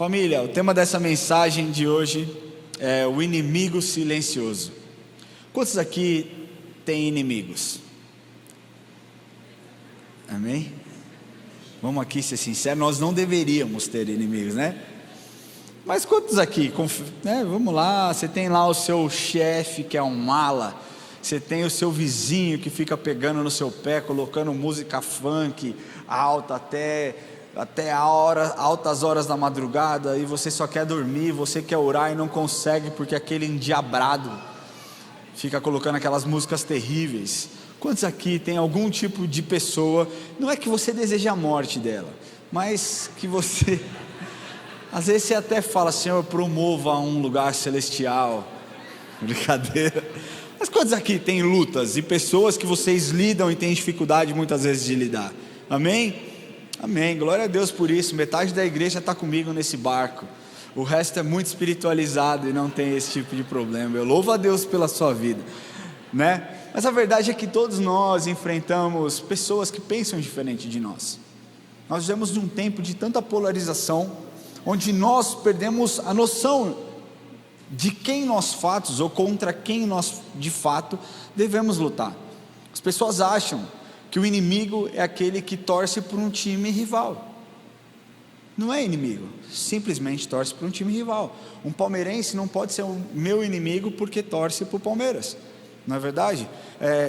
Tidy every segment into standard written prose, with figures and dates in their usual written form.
Família, o tema dessa mensagem de hoje é o inimigo silencioso. Quantos aqui têm inimigos? Amém? Vamos aqui ser sinceros, nós não deveríamos ter inimigos, né? Mas quantos aqui, vamos lá, você tem lá o seu chefe que é um mala, você tem o seu vizinho que fica pegando no seu pé, colocando música funk alta até altas horas da madrugada, e você só quer dormir, você quer orar e não consegue porque aquele endiabrado fica colocando aquelas músicas terríveis. Quantos aqui tem algum tipo de pessoa, não é que você deseja a morte dela, mas que você, às vezes você até fala: Senhor, promova um lugar celestial, brincadeira. Mas quantos aqui tem lutas e pessoas que vocês lidam e têm dificuldade muitas vezes de lidar? Amém? Amém, glória a Deus por isso. Metade da igreja está comigo nesse barco, o resto é muito espiritualizado e não tem esse tipo de problema. Eu louvo a Deus pela sua vida, né? Mas a verdade é que todos nós enfrentamos pessoas que pensam diferente de nós. Nós vivemos num tempo de tanta polarização, onde nós perdemos a noção de quem nós fatos, ou contra quem nós de fato devemos lutar. As pessoas acham que o inimigo é aquele que torce por um time rival. Não é inimigo, simplesmente torce por um time rival. Um palmeirense não pode ser o meu inimigo porque torce para o Palmeiras, não é verdade?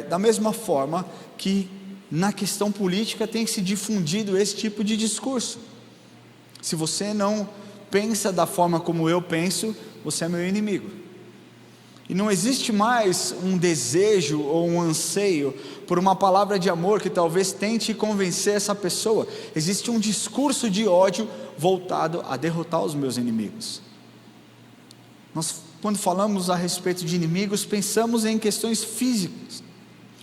Da mesma forma que na questão política tem se difundido esse tipo de discurso. Se você não pensa da forma como eu penso, você é meu inimigo. E não existe mais um desejo ou um anseio por uma palavra de amor que talvez tente convencer essa pessoa. Existe um discurso de ódio voltado a derrotar os meus inimigos. Nós, quando falamos a respeito de inimigos, pensamos em questões físicas,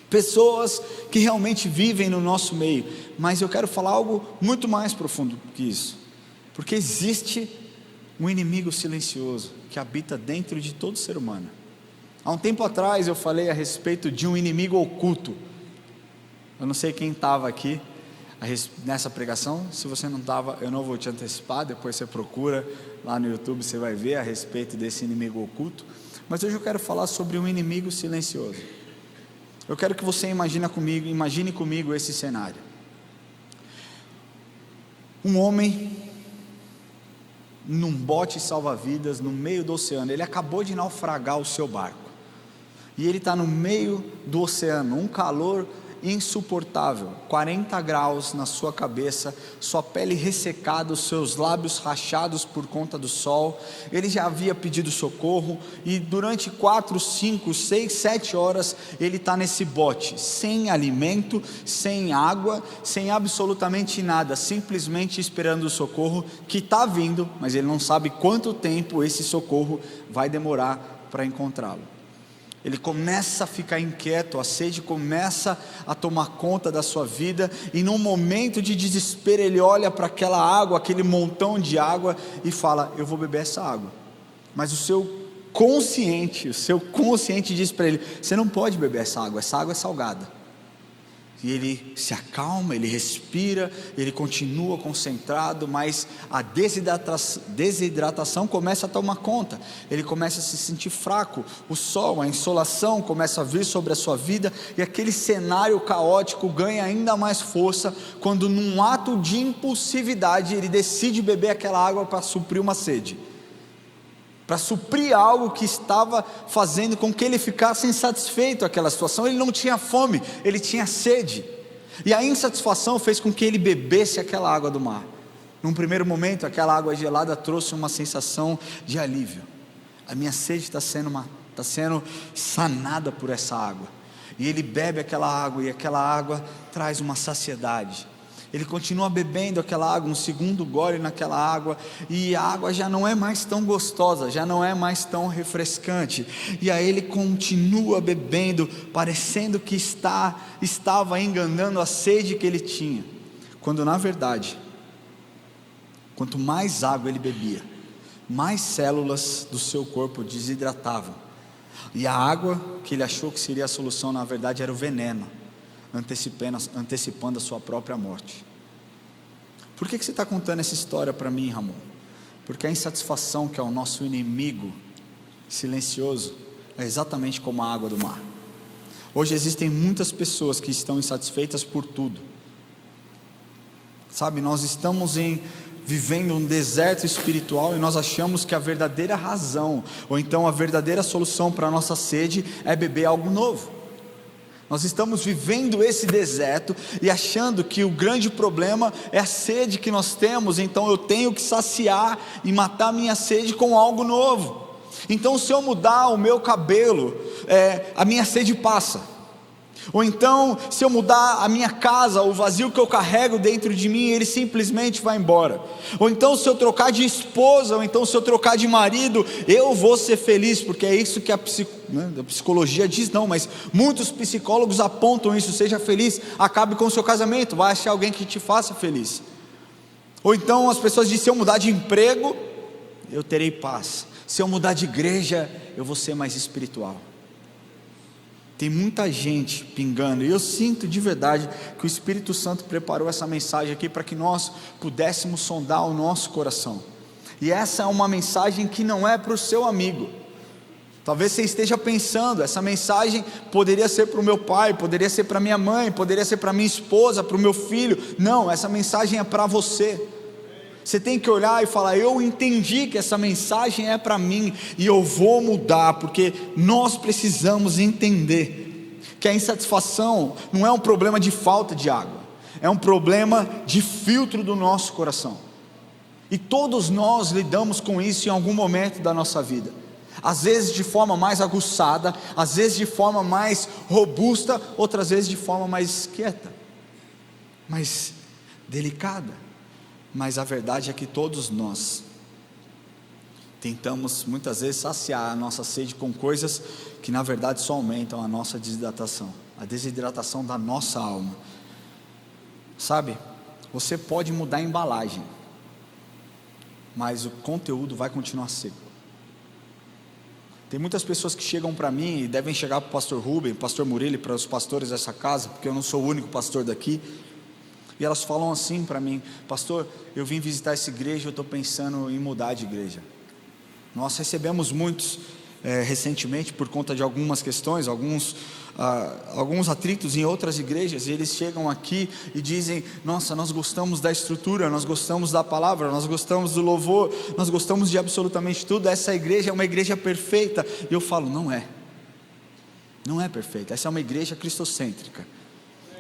pessoas que realmente vivem no nosso meio. Mas eu quero falar algo muito mais profundo que isso, porque existe um inimigo silencioso que habita dentro de todo ser humano. Há um tempo atrás eu falei a respeito de um inimigo oculto. Eu não sei quem estava aqui nessa pregação. Se você não estava, eu não vou te antecipar. Depois você procura lá no YouTube, você vai ver a respeito desse inimigo oculto. Mas hoje eu quero falar sobre um inimigo silencioso. Eu quero que você imagine comigo esse cenário. Um homem num bote salva-vidas no meio do oceano. Ele acabou de naufragar o seu barco e ele está no meio do oceano, um calor insuportável, 40 graus na sua cabeça, sua pele ressecada, os seus lábios rachados por conta do sol. Ele já havia pedido socorro e durante 4, 5, 6, 7 horas ele está nesse bote, sem alimento, sem água, sem absolutamente nada, simplesmente esperando o socorro que está vindo, mas ele não sabe quanto tempo esse socorro vai demorar para encontrá-lo. Ele começa a ficar inquieto, a sede começa a tomar conta da sua vida, e num momento de desespero ele olha para aquela água, aquele montão de água, e fala: eu vou beber essa água. Mas o seu consciente diz para ele: você não pode beber essa água é salgada. E ele se acalma, ele respira, ele continua concentrado, mas a desidratação começa a tomar conta. Ele começa a se sentir fraco, o sol, a insolação começa a vir sobre a sua vida, e aquele cenário caótico ganha ainda mais força, quando num ato de impulsividade, ele decide beber aquela água para suprir uma sede, para suprir algo que estava fazendo com que ele ficasse insatisfeito com aquela situação. Ele não tinha fome, ele tinha sede, e a insatisfação fez com que ele bebesse aquela água do mar. Num primeiro momento, aquela água gelada trouxe uma sensação de alívio. A minha sede está sendo sanada por essa água, e ele bebe aquela água, e aquela água traz uma saciedade. Ele continua bebendo aquela água, um segundo gole naquela água, e a água já não é mais tão gostosa, já não é mais tão refrescante, e aí ele continua bebendo, parecendo que estava enganando a sede que ele tinha, quando na verdade, quanto mais água ele bebia, mais células do seu corpo desidratavam, e a água que ele achou que seria a solução, na verdade era o veneno, antecipando a sua própria morte. Por que você está contando essa história para mim, Ramon? Porque a insatisfação, que é o nosso inimigo silencioso, é exatamente como a água do mar. Hoje existem muitas pessoas que estão insatisfeitas por tudo. Sabe, nós estamos vivendo um deserto espiritual e nós achamos que a verdadeira razão, ou então a verdadeira solução para a nossa sede é beber algo novo. Nós estamos vivendo esse deserto e achando que o grande problema é a sede que nós temos, então eu tenho que saciar e matar a minha sede com algo novo. Então, se eu mudar o meu cabelo, a minha sede passa. Ou então, se eu mudar a minha casa, o vazio que eu carrego dentro de mim, ele simplesmente vai embora. Ou então, se eu trocar de esposa, ou então se eu trocar de marido, eu vou ser feliz, porque é isso que a psicologia diz, não, mas muitos psicólogos apontam isso: seja feliz, acabe com o seu casamento, vai achar alguém que te faça feliz. Ou então as pessoas dizem: se eu mudar de emprego, eu terei paz. Se eu mudar de igreja, eu vou ser mais espiritual. Tem muita gente pingando, e eu sinto de verdade que o Espírito Santo preparou essa mensagem aqui para que nós pudéssemos sondar o nosso coração. E essa é uma mensagem que não é para o seu amigo. Talvez você esteja pensando: essa mensagem poderia ser para o meu pai, poderia ser para minha mãe, poderia ser para minha esposa, para o meu filho. Não, essa mensagem é para você. Você tem que olhar e falar: eu entendi que essa mensagem é para mim e eu vou mudar, porque nós precisamos entender que a insatisfação não é um problema de falta de água, é um problema de filtro do nosso coração. E todos nós lidamos com isso em algum momento da nossa vida, às vezes de forma mais aguçada, às vezes de forma mais robusta, outras vezes de forma mais quieta, mais delicada. Mas a verdade é que todos nós tentamos muitas vezes saciar a nossa sede com coisas que na verdade só aumentam a nossa desidratação, a desidratação da nossa alma. Sabe, você pode mudar a embalagem, mas o conteúdo vai continuar seco. Tem muitas pessoas que chegam para mim e devem chegar para o pastor Rubem, pastor Murilo, para os pastores dessa casa, porque eu não sou o único pastor daqui. E elas falam assim para mim: pastor, eu vim visitar essa igreja, eu estou pensando em mudar de igreja. Nós recebemos muitos recentemente, por conta de algumas questões, alguns atritos em outras igrejas, e eles chegam aqui e dizem: nossa, nós gostamos da estrutura, nós gostamos da palavra, nós gostamos do louvor, nós gostamos de absolutamente tudo, essa igreja é uma igreja perfeita. E eu falo: não é perfeita, essa é uma igreja cristocêntrica,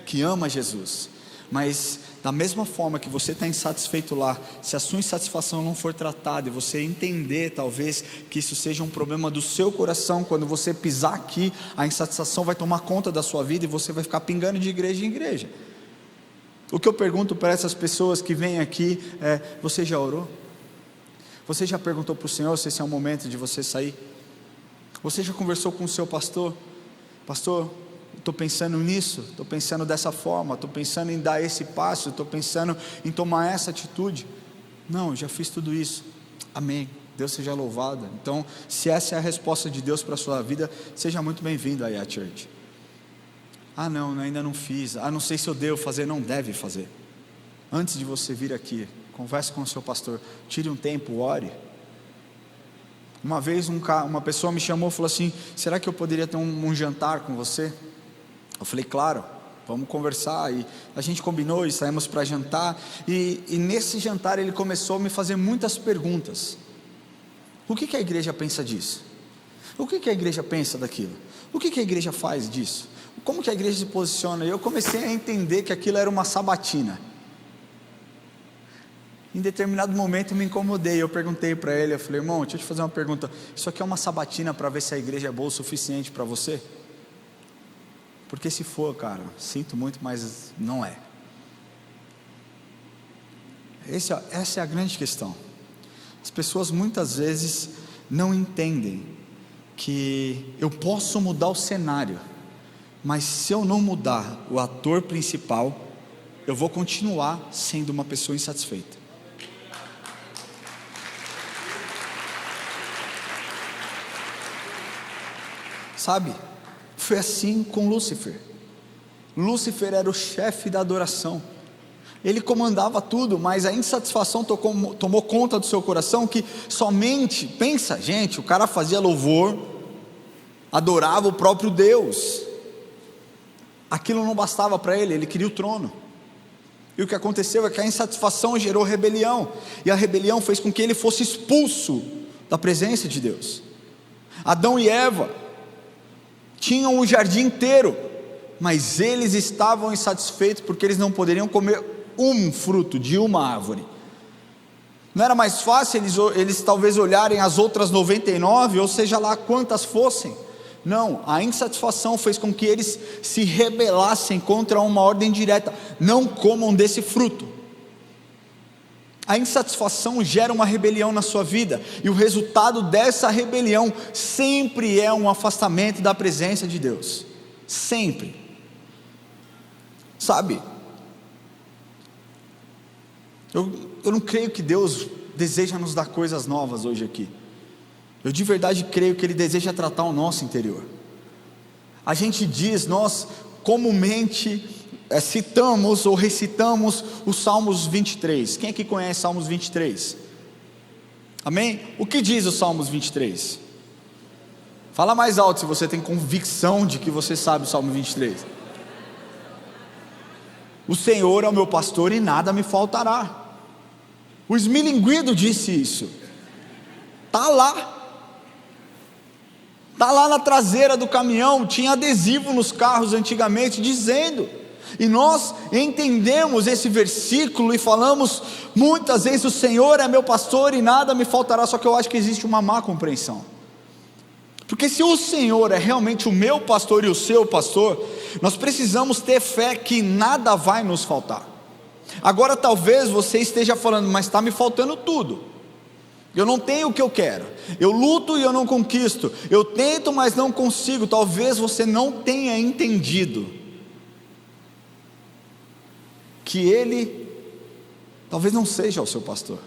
que ama Jesus. Mas da mesma forma que você está insatisfeito lá, se a sua insatisfação não for tratada e você entender talvez que isso seja um problema do seu coração, quando você pisar aqui, a insatisfação vai tomar conta da sua vida e você vai ficar pingando de igreja em igreja. O que eu pergunto para essas pessoas que vêm aqui é: você já orou? Você já perguntou para o Senhor se esse é o momento de você sair? Você já conversou com o seu pastor? Pastor, estou pensando nisso, estou pensando dessa forma, estou pensando em dar esse passo, estou pensando em tomar essa atitude. Não, já fiz tudo isso. Amém, Deus seja louvado. Então, se essa é a resposta de Deus para a sua vida, seja muito bem-vindo aí à church. Não, ainda não fiz, não sei se eu devo fazer. Não deve fazer. Antes de você vir aqui, converse com o seu pastor, tire um tempo, ore. Uma vez uma pessoa me chamou e falou assim: será que eu poderia ter um jantar com você? Eu falei: claro, vamos conversar. E a gente combinou e saímos para jantar, e nesse jantar ele começou a me fazer muitas perguntas. O que a igreja pensa disso? O que a igreja pensa daquilo? O que a igreja faz disso? Como que a igreja se posiciona? E eu comecei a entender que aquilo era uma sabatina. Em determinado momento eu me incomodei, eu perguntei para ele, eu falei: irmão, deixa eu te fazer uma pergunta, isso aqui é uma sabatina para ver se a igreja é boa o suficiente para você? Porque se for, cara, sinto muito, mas não é. Essa é a grande questão. As pessoas muitas vezes não entendem que eu posso mudar o cenário, mas se eu não mudar o ator principal, eu vou continuar sendo uma pessoa insatisfeita. Sabe, foi assim com Lúcifer. Lúcifer era o chefe da adoração. Ele comandava tudo, mas a insatisfação tomou conta do seu coração, que somente, pensa gente, o cara fazia louvor, adorava o próprio Deus, aquilo não bastava para ele, ele queria o trono. E o que aconteceu é que a insatisfação gerou rebelião, e a rebelião fez com que ele fosse expulso da presença de Deus. Adão e Eva tinham o jardim inteiro, mas eles estavam insatisfeitos porque eles não poderiam comer um fruto de uma árvore. Não era mais fácil eles talvez olharem as outras 99, ou seja lá quantas fossem? Não, a insatisfação fez com que eles se rebelassem contra uma ordem direta: não comam desse fruto. A insatisfação gera uma rebelião na sua vida, e o resultado dessa rebelião sempre é um afastamento da presença de Deus, sempre. Sabe, eu não creio que Deus deseja nos dar coisas novas hoje aqui. Eu de verdade creio que Ele deseja tratar o nosso interior. A gente diz, nós comumente citamos ou recitamos os Salmos 23. Quem aqui conhece Salmos 23? Amém? O que diz os Salmos 23? Fala mais alto se você tem convicção de que você sabe o Salmo 23. O Senhor é o meu pastor e nada me faltará. O Esmilinguido disse isso. Está lá na traseira do caminhão, tinha adesivo nos carros antigamente dizendo, e nós entendemos esse versículo e falamos muitas vezes: o Senhor é meu pastor e nada me faltará. Só que eu acho que existe uma má compreensão, porque se o Senhor é realmente o meu pastor e o seu pastor, nós precisamos ter fé que nada vai nos faltar. Agora talvez você esteja falando: mas está me faltando tudo, eu não tenho o que eu quero, eu luto e eu não conquisto, eu tento mas não consigo. Talvez você não tenha entendido que Ele talvez não seja o seu pastor,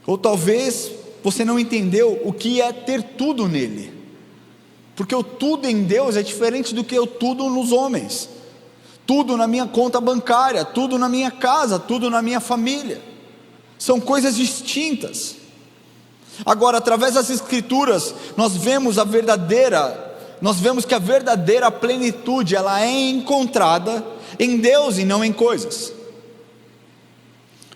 ou talvez você não entendeu o que é ter tudo nele, porque o tudo em Deus é diferente do que o tudo nos homens. Tudo na minha conta bancária, tudo na minha casa, tudo na minha família, são coisas distintas. Agora, através das Escrituras, nós vemos que a verdadeira plenitude, ela é encontrada em Deus e não em coisas.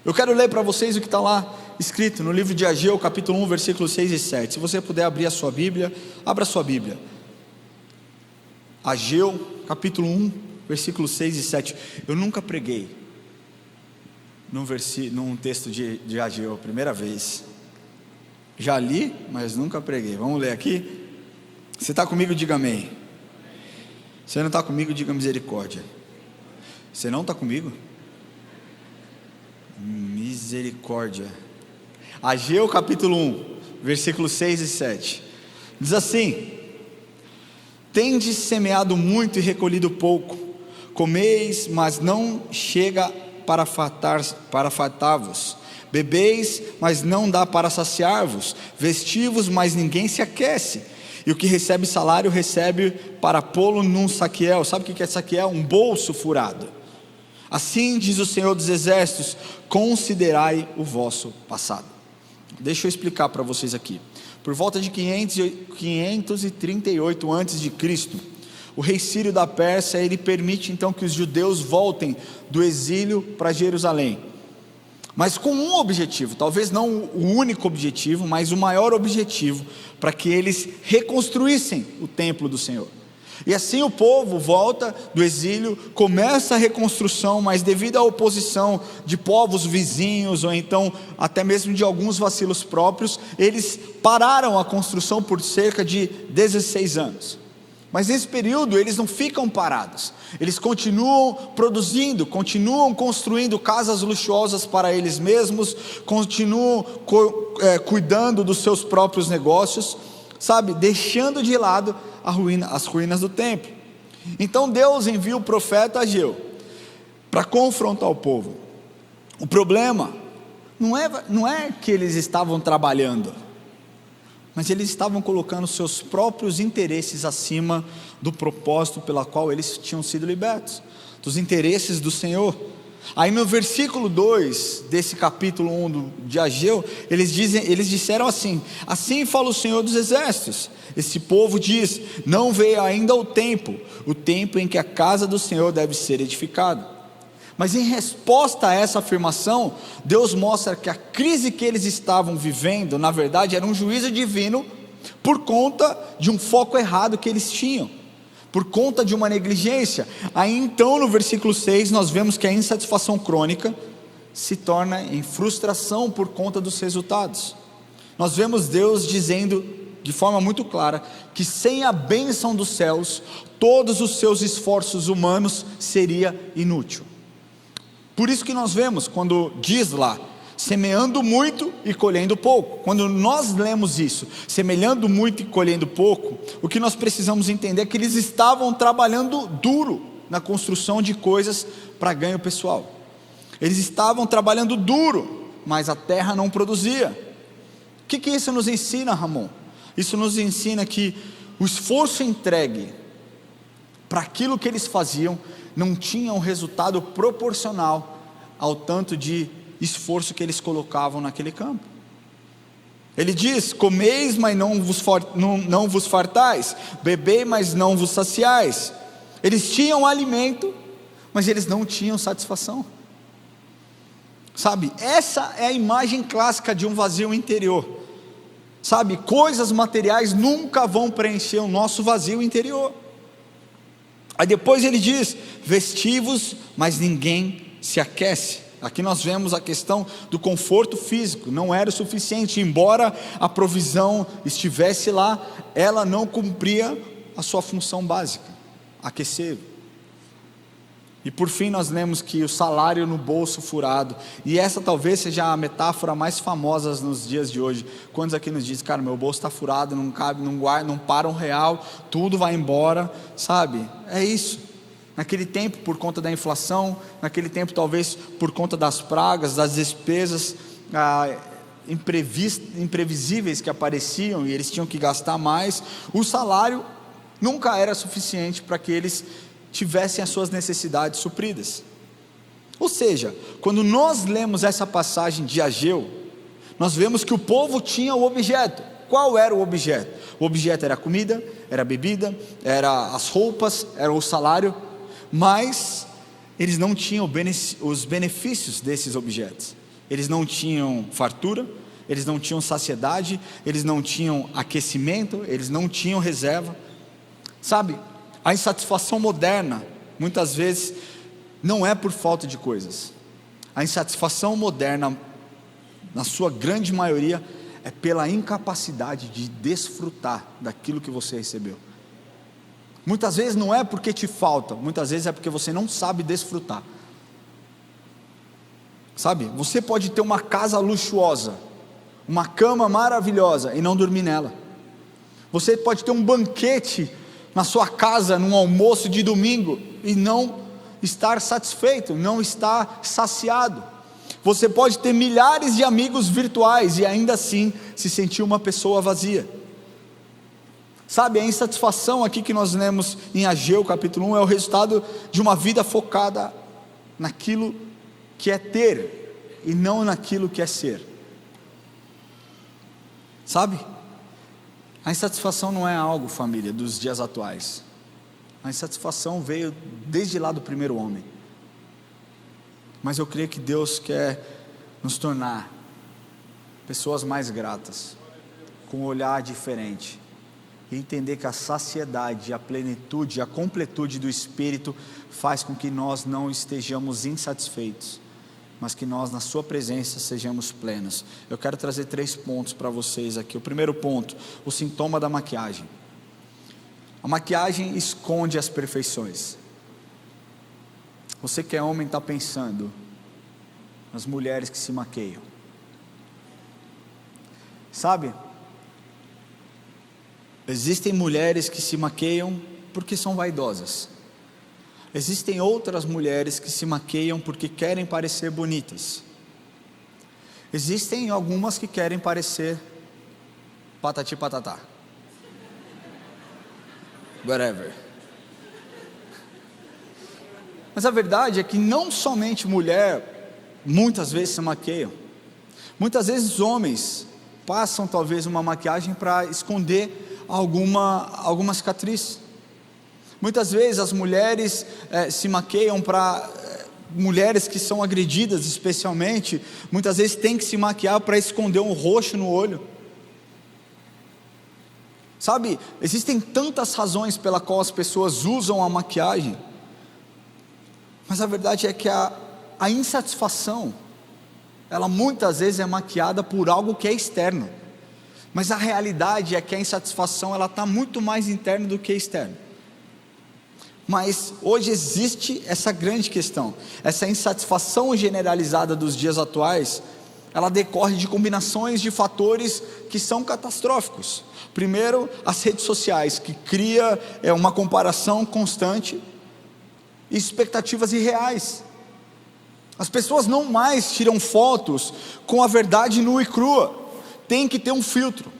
Eu quero ler para vocês o que está lá escrito no livro de Ageu, capítulo 1, versículos 6 e 7. Se você puder abrir a sua Bíblia, abra a sua Bíblia. Ageu, capítulo 1, versículos 6 e 7. Eu nunca preguei num texto de Ageu, primeira vez. Já li, mas nunca preguei. Vamos ler aqui? Se está comigo, diga amém. Se não está comigo, diga misericórdia. Você não está comigo? Misericórdia. Ageu capítulo 1, versículos 6 e 7. Diz assim: tendes semeado muito e recolhido pouco, comeis, mas não chega para fartar-vos, bebeis, mas não dá para saciar-vos, vestivos, mas ninguém se aquece, e o que recebe salário recebe para pô-lo num saqueel. Sabe o que é saqueel? Um bolso furado. Assim diz o Senhor dos Exércitos: considerai o vosso passado. Deixa eu explicar para vocês aqui. Por volta de 538 a.C., o rei Sírio da Pérsia, ele permite então que os judeus voltem do exílio para Jerusalém, mas com um objetivo, talvez não o único objetivo, mas o maior objetivo, para que eles reconstruíssem o templo do Senhor. E assim o povo volta do exílio, começa a reconstrução, mas devido à oposição de povos vizinhos, ou então até mesmo de alguns vacilos próprios, eles pararam a construção por cerca de 16 anos. Mas nesse período eles não ficam parados, eles continuam produzindo, continuam construindo casas luxuosas para eles mesmos, continuam cuidando dos seus próprios negócios, sabe, deixando de lado as ruínas do templo. Então Deus envia o profeta Ageu para confrontar o povo. O problema não é que eles estavam trabalhando, mas eles estavam colocando seus próprios interesses acima do propósito pela qual eles tinham sido libertos, dos interesses do Senhor. Aí no versículo 2 desse capítulo 1 de Ageu, eles disseram assim: assim fala o Senhor dos Exércitos, esse povo diz, não veio ainda o tempo em que a casa do Senhor deve ser edificada. Mas em resposta a essa afirmação, Deus mostra que a crise que eles estavam vivendo, na verdade era um juízo divino, por conta de um foco errado que eles tinham, por conta de uma negligência. Aí então no versículo 6 nós vemos que a insatisfação crônica se torna em frustração por conta dos resultados. Nós vemos Deus dizendo de forma muito clara que sem a bênção dos céus, todos os seus esforços humanos seria inútil. Por isso que nós vemos quando diz lá, semeando muito e colhendo pouco. Quando nós lemos isso, semeando muito e colhendo pouco, o que nós precisamos entender é que eles estavam trabalhando duro na construção de coisas para ganho pessoal. Eles estavam trabalhando duro, mas a terra não produzia. O que isso nos ensina, Ramon? Isso nos ensina que o esforço entregue para aquilo que eles faziam não tinha um resultado proporcional ao tanto de esforço que eles colocavam naquele campo. Ele diz: comeis, mas não vos fartais, bebei, mas não vos saciais. Eles tinham alimento, mas eles não tinham satisfação. Sabe, essa é a imagem clássica de um vazio interior. Sabe, coisas materiais nunca vão preencher o nosso vazio interior. Aí depois ele diz: vestivos, mas ninguém se aquece. Aqui nós vemos a questão do conforto físico, não era o suficiente, embora a provisão estivesse lá, ela não cumpria a sua função básica, aquecer. E por fim nós lemos que o salário no bolso furado, e essa talvez seja a metáfora mais famosa nos dias de hoje. Quantos aqui nos dizem: cara, meu bolso está furado, não cabe, não guarda, não para um real, tudo vai embora, sabe? É isso. Naquele tempo, por conta da inflação, naquele tempo talvez por conta das pragas, das despesas imprevisíveis que apareciam, e eles tinham que gastar mais, o salário nunca era suficiente para que eles tivessem as suas necessidades supridas. Ou seja, quando nós lemos essa passagem de Ageu, nós vemos que o povo tinha o objeto. Qual era o objeto? O objeto era a comida, era a bebida, era as roupas, era o salário, mas eles não tinham os benefícios desses objetos. Eles não tinham fartura, eles não tinham saciedade, eles não tinham aquecimento, eles não tinham reserva. Sabe, a insatisfação moderna, muitas vezes, não é por falta de coisas. A insatisfação moderna, na sua grande maioria, é pela incapacidade de desfrutar daquilo que você recebeu. Muitas vezes não é porque te falta, muitas vezes é porque você não sabe desfrutar. Sabe, você pode ter uma casa luxuosa, uma cama maravilhosa e não dormir nela. Você pode ter um banquete na sua casa, num almoço de domingo, e não estar satisfeito, não estar saciado. Você pode ter milhares de amigos virtuais e ainda assim se sentir uma pessoa vazia. Sabe, a insatisfação aqui que nós lemos em Ageu capítulo 1 é o resultado de uma vida focada naquilo que é ter e não naquilo que é ser. Sabe, a insatisfação não é algo, família, dos dias atuais. A insatisfação veio desde lá do primeiro homem. Mas eu creio que Deus quer nos tornar pessoas mais gratas, com um olhar diferente, e entender que a saciedade, a plenitude, a completude do Espírito faz com que nós não estejamos insatisfeitos, mas que nós na sua presença sejamos plenos. Eu quero trazer 3 pontos para vocês aqui. O primeiro ponto: o sintoma da maquiagem. A maquiagem esconde as perfeições. Você que é homem está pensando nas mulheres que se maqueiam. Sabe, existem mulheres que se maqueiam porque são vaidosas. Existem outras mulheres que se maqueiam porque querem parecer bonitas. Existem algumas que querem parecer patati patatá, whatever. Mas a verdade é que não somente mulher, muitas vezes se maquiam. Muitas vezes homens passam talvez uma maquiagem para esconder alguma cicatriz. Muitas vezes as mulheres se maquiam para... mulheres que são agredidas especialmente, muitas vezes têm que se maquiar para esconder um roxo no olho. Sabe, existem tantas razões pela qual as pessoas usam a maquiagem, mas a verdade é que a insatisfação, ela muitas vezes é maquiada por algo que é externo, mas a realidade é que a insatisfação ela está muito mais interna do que externa. Mas hoje existe essa grande questão, essa insatisfação generalizada dos dias atuais, ela decorre de combinações de fatores que são catastróficos. Primeiro, as redes sociais, que cria uma comparação constante e expectativas irreais. As pessoas não mais tiram fotos com a verdade nua e crua, tem que ter um filtro.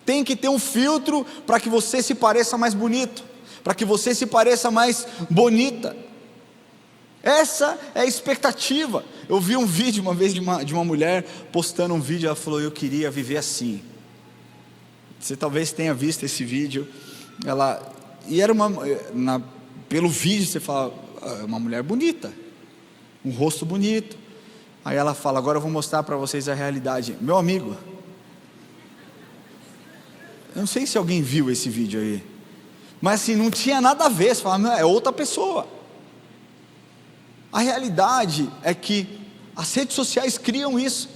Tem que ter um filtro para que você se pareça mais bonito, para que você se pareça mais bonita. Essa é a expectativa. Eu vi um vídeo uma vez de uma mulher postando um vídeo, ela falou: eu queria viver assim. Você talvez tenha visto esse vídeo. Pelo vídeo você fala, uma mulher bonita, um rosto bonito. Aí ela fala: agora eu vou mostrar para vocês a realidade. Meu amigo, eu não sei se alguém viu esse vídeo aí, mas assim, não tinha nada a ver. Você fala, é outra pessoa. A realidade é que as redes sociais criam isso.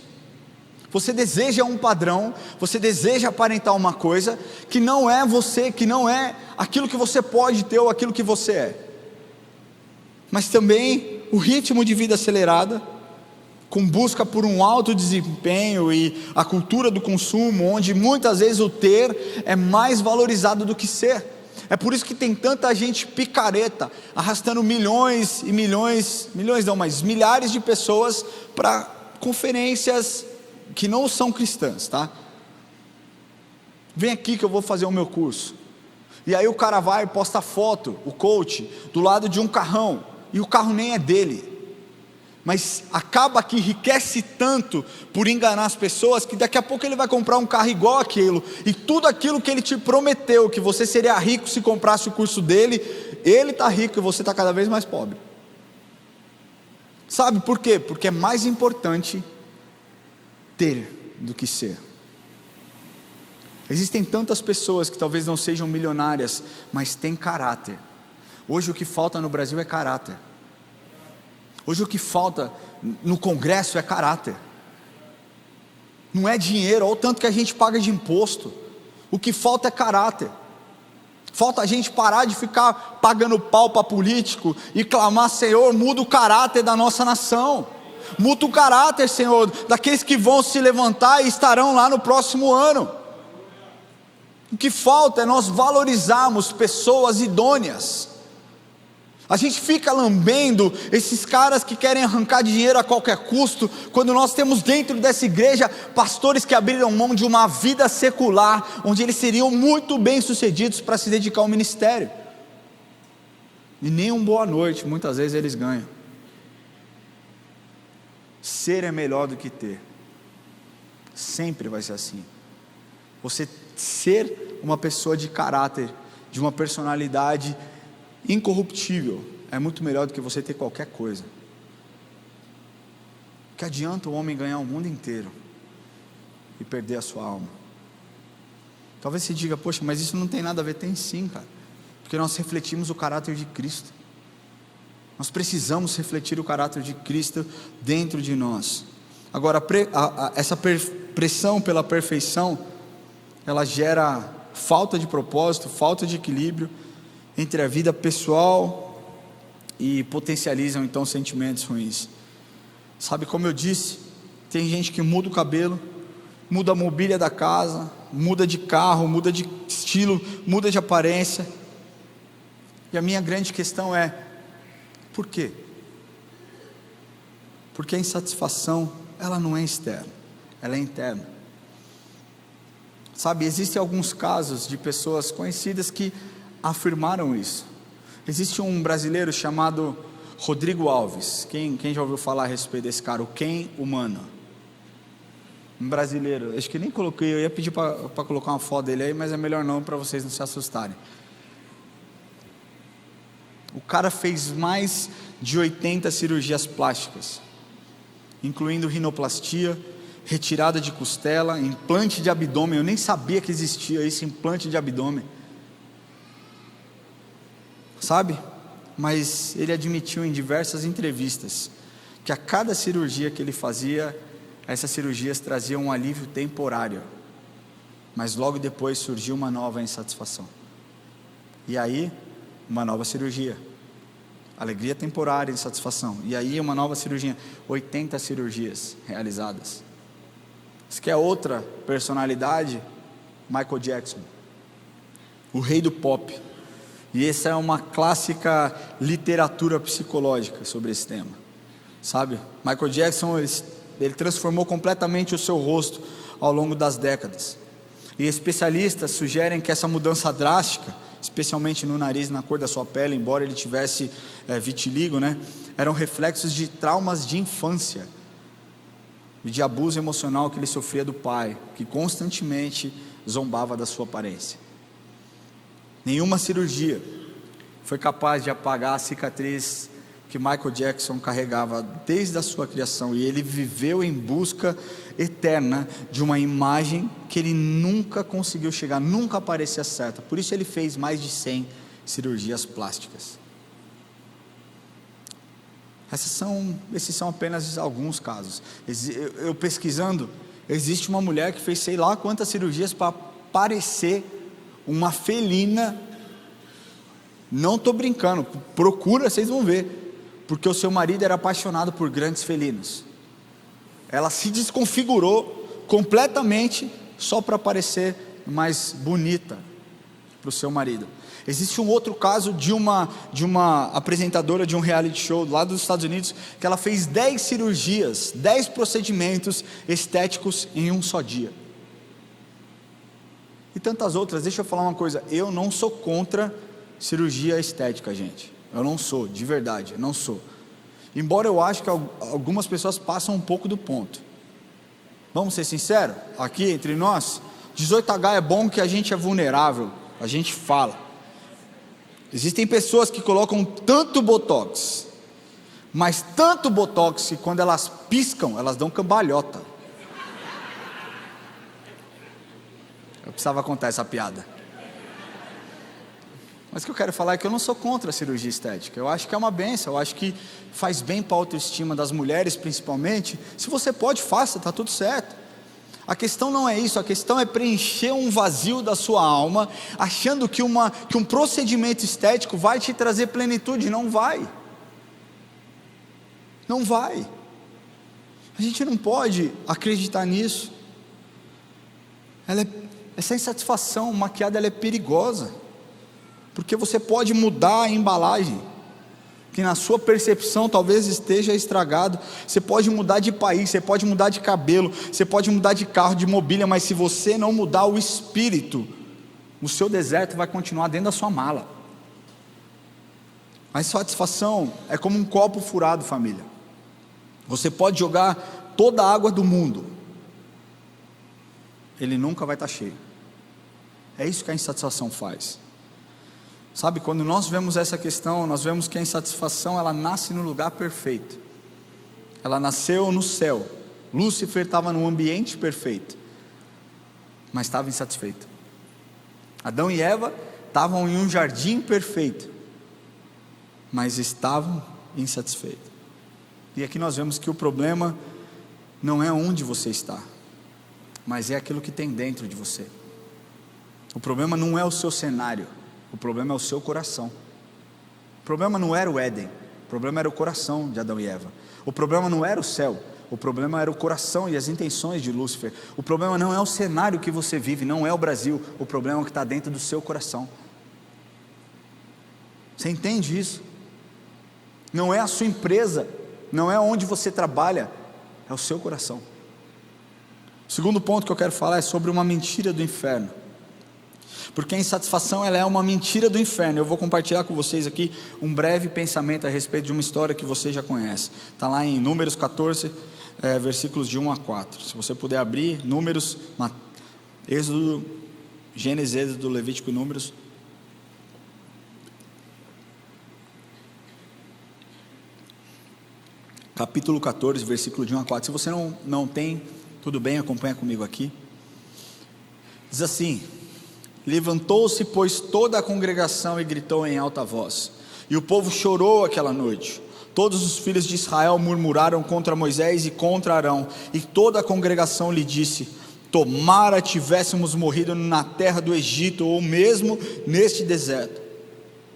Você deseja um padrão, você deseja aparentar uma coisa que não é você, que não é aquilo que você pode ter ou aquilo que você é. Mas também o ritmo de vida acelerada, com busca por um alto desempenho e a cultura do consumo, onde muitas vezes o ter é mais valorizado do que ser. É por isso que tem tanta gente picareta, arrastando milhões e milhões, mas milhares de pessoas para conferências que não são cristãs, tá? Vem aqui que eu vou fazer o meu curso. E aí o cara vai e posta foto, o coach, do lado de um carrão, e o carro nem é dele. Mas acaba que enriquece tanto por enganar as pessoas, que daqui a pouco ele vai comprar um carro igual aquilo, e tudo aquilo que ele te prometeu, que você seria rico se comprasse o curso dele, ele está rico e você está cada vez mais pobre. Sabe por quê? Porque é mais importante ter do que ser. Existem tantas pessoas que talvez não sejam milionárias, mas têm caráter. Hoje o que falta no Brasil é caráter. Hoje o que falta no Congresso é caráter. Não é dinheiro, olha o tanto que a gente paga de imposto. O que falta é caráter. Falta a gente parar de ficar pagando pau para político e clamar: Senhor, muda o caráter da nossa nação. Muda o caráter, Senhor, daqueles que vão se levantar e estarão lá no próximo ano. O que falta é nós valorizarmos pessoas idôneas. A gente fica lambendo esses caras que querem arrancar dinheiro a qualquer custo, quando nós temos dentro dessa igreja pastores que abriram mão de uma vida secular, onde eles seriam muito bem sucedidos para se dedicar ao ministério, e nem um boa noite muitas vezes eles ganham. Ser é melhor do que ter, sempre vai ser assim. Você ser uma pessoa de caráter, de uma personalidade incorruptível, é muito melhor do que você ter qualquer coisa. Que adianta o homem ganhar o mundo inteiro e perder a sua alma? Talvez você diga: poxa, mas isso não tem nada a ver. Tem sim, cara, porque nós refletimos o caráter de Cristo. Nós precisamos refletir o caráter de Cristo dentro de nós. Agora, essa pressão pela perfeição, ela gera falta de propósito, falta de equilíbrio entre a vida pessoal e potencializam então sentimentos ruins. Sabe, como eu disse, tem gente que muda o cabelo, muda a mobília da casa, muda de carro, muda de estilo, muda de aparência. E a minha grande questão é: por quê? Porque a insatisfação, ela não é externa, ela é interna. Sabe, existem alguns casos de pessoas conhecidas que afirmaram isso. Existe um brasileiro chamado Rodrigo Alves. Quem já ouviu falar a respeito desse cara? O Ken humano. Um brasileiro. Acho que nem coloquei. Eu ia pedir para colocar uma foto dele aí, mas é melhor não, para vocês não se assustarem. O cara fez mais de 80 cirurgias plásticas, incluindo rinoplastia, retirada de costela, implante de abdômen. Eu nem sabia que existia esse implante de abdômen, sabe? Mas ele admitiu em diversas entrevistas que a cada cirurgia que ele fazia, essas cirurgias traziam um alívio temporário, mas logo depois surgiu uma nova insatisfação. E aí, uma nova cirurgia, alegria temporária, insatisfação. E aí uma nova cirurgia, 80 cirurgias realizadas. Isso que é outra personalidade, Michael Jackson, o rei do pop. E essa é uma clássica literatura psicológica sobre esse tema, sabe? Michael Jackson, ele transformou completamente o seu rosto ao longo das décadas. E especialistas sugerem que essa mudança drástica, especialmente no nariz, na cor da sua pele, embora ele tivesse vitiligo, eram reflexos de traumas de infância e de abuso emocional que ele sofria do pai, que constantemente zombava da sua aparência. Nenhuma cirurgia foi capaz de apagar a cicatriz que Michael Jackson carregava desde a sua criação, e ele viveu em busca eterna de uma imagem que ele nunca conseguiu chegar, nunca parecia certa. Por isso ele fez mais de 100 cirurgias plásticas. Esses são apenas alguns casos. Eu pesquisando, existe uma mulher que fez sei lá quantas cirurgias para parecer uma felina. Não estou brincando, procura, vocês vão ver. Porque o seu marido era apaixonado por grandes felinos. Ela se desconfigurou completamente só para parecer mais bonita para o seu marido. Existe um outro caso de uma apresentadora de um reality show lá dos Estados Unidos, que ela fez 10 cirurgias, 10 procedimentos estéticos em um só dia. E tantas outras. Deixa eu falar uma coisa, eu não sou contra cirurgia estética, gente. Eu não sou, de verdade, eu não sou. Embora eu acho que algumas pessoas passam um pouco do ponto. Vamos ser sinceros, aqui entre nós, 18H é bom que a gente é vulnerável, a gente fala. Existem pessoas que colocam tanto botox, mas tanto botox que quando elas piscam, elas dão cambalhota. Eu precisava contar essa piada. Mas o que eu quero falar é que eu não sou contra a cirurgia estética. Eu acho que é uma bênção, eu acho que faz bem para a autoestima das mulheres principalmente. Se você pode, faça, está tudo certo. A questão não é isso, a questão é preencher um vazio da sua alma, achando que um procedimento estético vai te trazer plenitude. Não vai. Não vai. A gente não pode acreditar nisso. Essa insatisfação maquiada, ela é perigosa. Porque você pode mudar a embalagem, que na sua percepção talvez esteja estragado. Você pode mudar de país, você pode mudar de cabelo, você pode mudar de carro, de mobília, mas se você não mudar o espírito, o seu deserto vai continuar dentro da sua mala. A insatisfação é como um copo furado, família. Você pode jogar toda a água do mundo, ele nunca vai estar cheio. É isso que a insatisfação faz. Sabe, quando nós vemos essa questão, nós vemos que a insatisfação, ela nasce no lugar perfeito. Ela nasceu no céu. Lúcifer estava num ambiente perfeito, mas estava insatisfeito. Adão e Eva estavam em um jardim perfeito, mas estavam insatisfeitos. E aqui nós vemos que o problema não é onde você está, mas é aquilo que tem dentro de você. O problema não é o seu cenário, o problema é o seu coração. O problema não era o Éden, o problema era o coração de Adão e Eva. O problema não era o céu, o problema era o coração e as intenções de Lúcifer. O problema não é o cenário que você vive, não é o Brasil, o problema é o que está dentro do seu coração. Você entende isso? Não é a sua empresa, não é onde você trabalha, é o seu coração. O segundo ponto que eu quero falar é sobre uma mentira do inferno. porque a insatisfação ela é uma mentira do inferno. Eu vou compartilhar com vocês aqui um breve pensamento a respeito de uma história que você já conhece. Está lá em Números 14, versículos de 1 a 4. Se você puder abrir, Números, Êxodo, Gênesis, Êxodo, Levítico e Números. Capítulo 14, versículo de 1 a 4. Se você não tem, tudo bem, acompanha comigo aqui. Diz assim: levantou-se, pois, toda a congregação e gritou em alta voz, e o povo chorou aquela noite. Todos os filhos de Israel murmuraram contra Moisés e contra Arão, e toda a congregação lhe disse: tomara tivéssemos morrido na terra do Egito, ou mesmo neste deserto.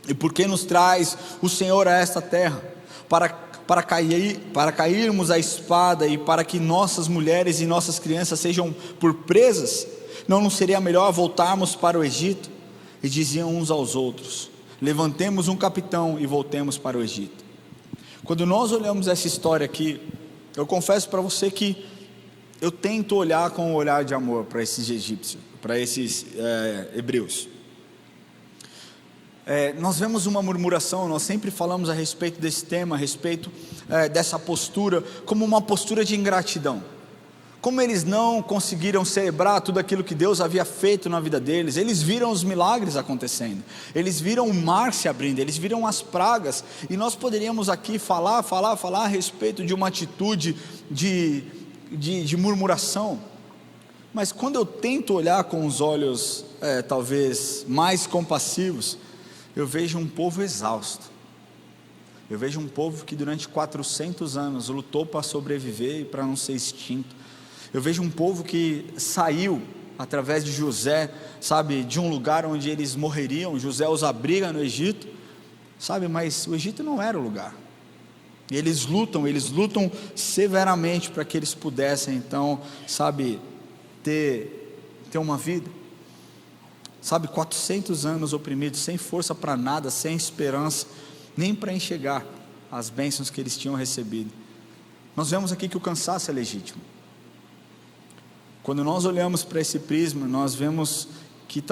E por que nos traz o Senhor a esta terra? Para cairmos à espada, e para que nossas mulheres e nossas crianças sejam por presas? Não seria melhor voltarmos para o Egito? E diziam uns aos outros: levantemos um capitão e voltemos para o Egito. Quando nós olhamos essa história aqui, eu confesso para você que eu tento olhar com um olhar de amor para esses egípcios, para esses hebreus. Nós vemos uma murmuração, nós sempre falamos a respeito desse tema, a respeito dessa postura, como uma postura de ingratidão. Como eles não conseguiram celebrar tudo aquilo que Deus havia feito na vida deles. Eles viram os milagres acontecendo, eles viram o mar se abrindo, eles viram as pragas, e nós poderíamos aqui falar a respeito de uma atitude de murmuração. Mas quando eu tento olhar com os olhos talvez mais compassivos, eu vejo um povo exausto. Eu vejo um povo que durante 400 anos lutou para sobreviver e para não ser extinto. Eu vejo um povo que saiu através de José, sabe, de um lugar onde eles morreriam. José os abriga no Egito, sabe, mas o Egito não era o lugar. E eles lutam severamente para que eles pudessem então, sabe, ter uma vida. Sabe, 400 anos oprimidos, sem força para nada, sem esperança, nem para enxergar as bênçãos que eles tinham recebido. Nós vemos aqui que o cansaço é legítimo. Quando nós olhamos para esse prisma, nós vemos que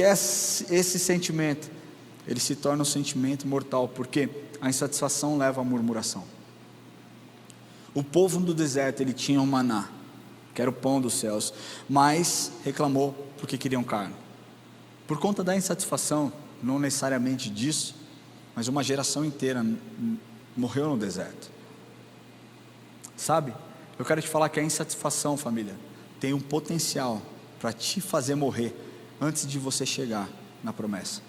esse sentimento, ele se torna um sentimento mortal, porque a insatisfação leva à murmuração. O povo do deserto, ele tinha um maná, que era o pão dos céus, mas reclamou porque queriam carne. Por conta da insatisfação, não necessariamente disso, mas uma geração inteira morreu no deserto. Sabe, eu quero te falar que a insatisfação, família, tem um potencial para te fazer morrer antes de você chegar na promessa.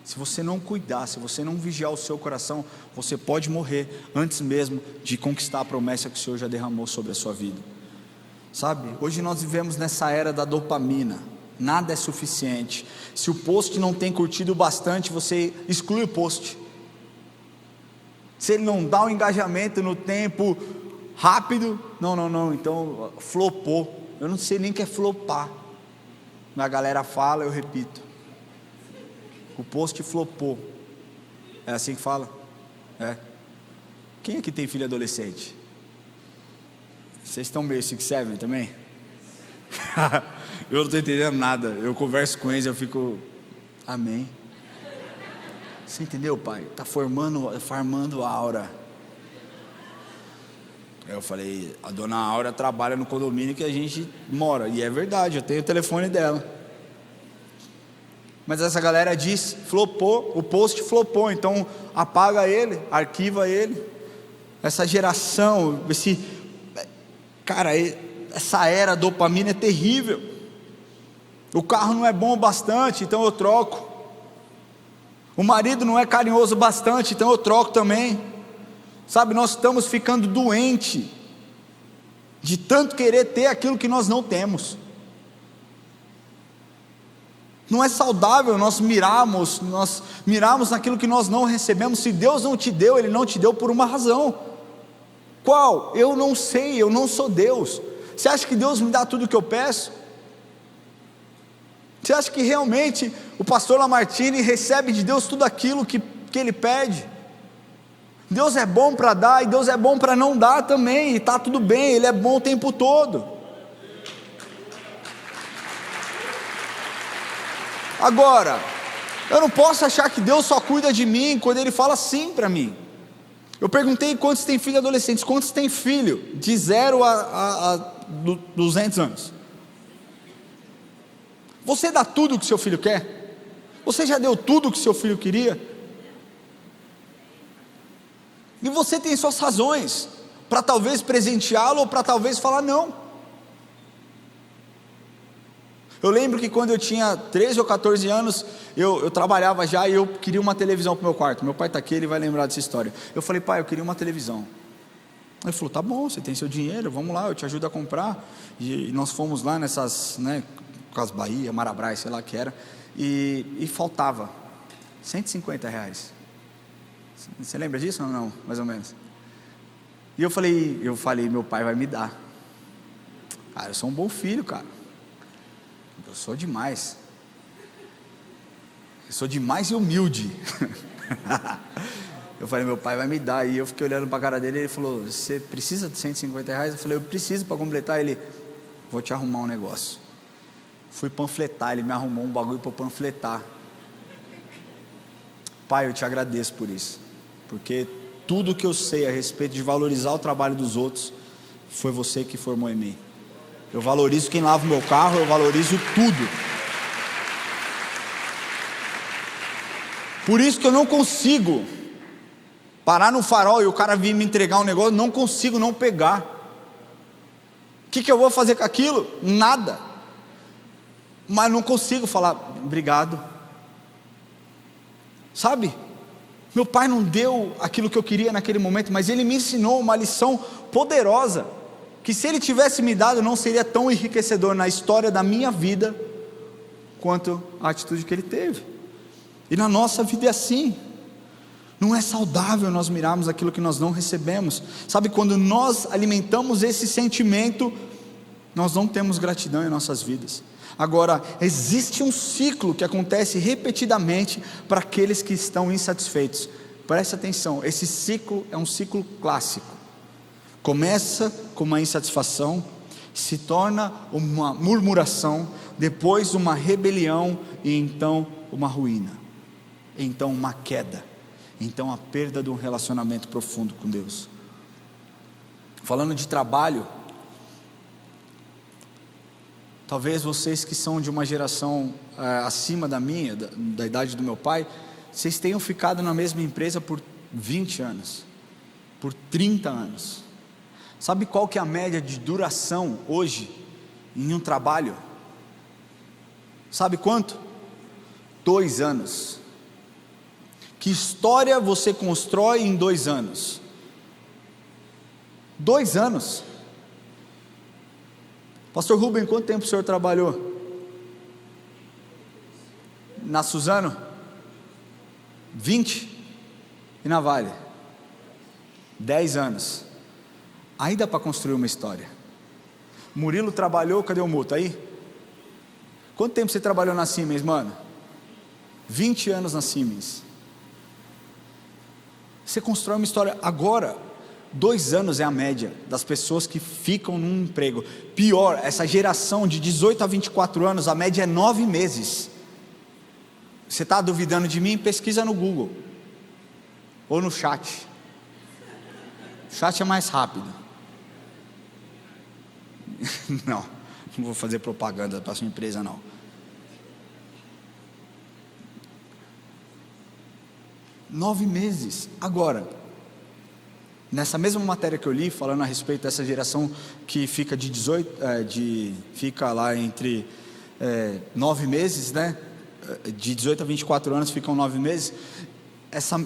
Se você não cuidar, se você não vigiar o seu coração, você pode morrer antes mesmo de conquistar a promessa que o Senhor já derramou sobre a sua vida. Sabe, hoje nós vivemos nessa era da dopamina. Nada é suficiente. Se o post não tem curtido bastante, você exclui o post. Se ele não dá o engajamento no tempo rápido, não, então flopou. Eu não sei nem o que é flopar. A galera fala, eu repito: o post flopou. É assim que fala? Quem aqui tem filho adolescente? Vocês estão meio 6-7 também? Eu não estou entendendo nada. Eu converso com eles, eu fico: amém. Você entendeu, pai? Está farmando aura. Eu falei: a dona Aura trabalha no condomínio que a gente mora. E é verdade, eu tenho o telefone dela. Mas essa galera diz: flopou, o post flopou, então apaga ele, arquiva ele. Essa geração, essa era dopamina é terrível. O carro não é bom o bastante, então eu troco. O marido não é carinhoso bastante, então eu troco também. Sabe, nós estamos ficando doentes de tanto querer ter aquilo que nós não temos. Não é saudável nós mirarmos naquilo que nós não recebemos. Se Deus não te deu, Ele não te deu por uma razão. Qual? Eu não sei, eu não sou Deus. Você acha que Deus me dá tudo o que eu peço? Você acha que realmente o pastor Lamartine recebe de Deus tudo aquilo que ele pede? Deus é bom para dar e Deus é bom para não dar também, e está tudo bem, Ele é bom o tempo todo. Agora, eu não posso achar que Deus só cuida de mim quando Ele fala sim para mim. Eu perguntei quantos têm filho adolescentes, quantos têm filho de 0 a 200 anos. Você dá tudo o que seu filho quer? Você já deu tudo o que seu filho queria? E você tem suas razões para talvez presenteá-lo ou para talvez falar não. Eu lembro que quando eu tinha 13 ou 14 anos, eu trabalhava já e eu queria uma televisão para o meu quarto. Meu pai está aqui, ele vai lembrar dessa história. Eu falei, pai, eu queria uma televisão. Ele falou, tá bom, você tem seu dinheiro, vamos lá, eu te ajudo a comprar. E nós fomos lá nessas, Cas Bahia, Marabras, sei lá que era, e faltava R$150. Você lembra disso ou não? Mais ou menos. E eu falei, meu pai vai me dar. Cara, eu sou um bom filho, cara. Eu sou demais. Eu sou demais e humilde. Eu falei, meu pai vai me dar. E eu fiquei olhando para a cara dele e ele falou, você precisa de R$150? Eu falei, eu preciso para completar. Ele, vou te arrumar um negócio. Fui panfletar, ele me arrumou um bagulho para panfletar. Pai, eu te agradeço por isso, porque tudo que eu sei a respeito de valorizar o trabalho dos outros, foi você que formou em mim. Eu valorizo quem lava o meu carro, eu valorizo tudo. Por isso que eu não consigo parar no farol e o cara vir me entregar um negócio, não consigo não pegar. O que eu vou fazer com aquilo? Nada. Mas não consigo falar, obrigado. Sabe? Meu pai não deu aquilo que eu queria naquele momento, mas ele me ensinou uma lição poderosa, que se ele tivesse me dado, não seria tão enriquecedor na história da minha vida, quanto a atitude que ele teve. E na nossa vida é assim. Não é saudável nós mirarmos aquilo que nós não recebemos. Sabe, quando nós alimentamos esse sentimento, nós não temos gratidão em nossas vidas. Agora, existe um ciclo que acontece repetidamente para aqueles que estão insatisfeitos. Preste atenção, esse ciclo é um ciclo clássico. Começa com uma insatisfação, se torna uma murmuração, depois uma rebelião e então uma ruína, então uma queda, então a perda de um relacionamento profundo com Deus. Falando de trabalho, talvez vocês que são de uma geração acima da minha, da idade do meu pai, vocês tenham ficado na mesma empresa por 20 anos, por 30 anos. Sabe qual que é a média de duração hoje em um trabalho? Sabe quanto? 2 anos. Que história você constrói em 2 anos? 2 anos. Pastor Rubem, quanto tempo o senhor trabalhou? Na Suzano? 20. E na Vale? 10 anos. Aí dá para construir uma história. Murilo trabalhou, cadê o Muto aí? Quanto tempo você trabalhou na Siemens, mano? 20 anos na Siemens. Você constrói uma história. Agora, 2 anos é a média das pessoas que ficam num emprego. Pior, essa geração de 18 a 24 anos, a média é 9 meses. Você está duvidando de mim? Pesquisa no Google ou no chat. O chat é mais rápido. Não vou fazer propaganda para a sua empresa não. Nove meses. Agora, nessa mesma matéria que eu li, falando a respeito dessa geração que fica fica lá entre 9 meses, né? De 18 a 24 anos ficam 9 meses.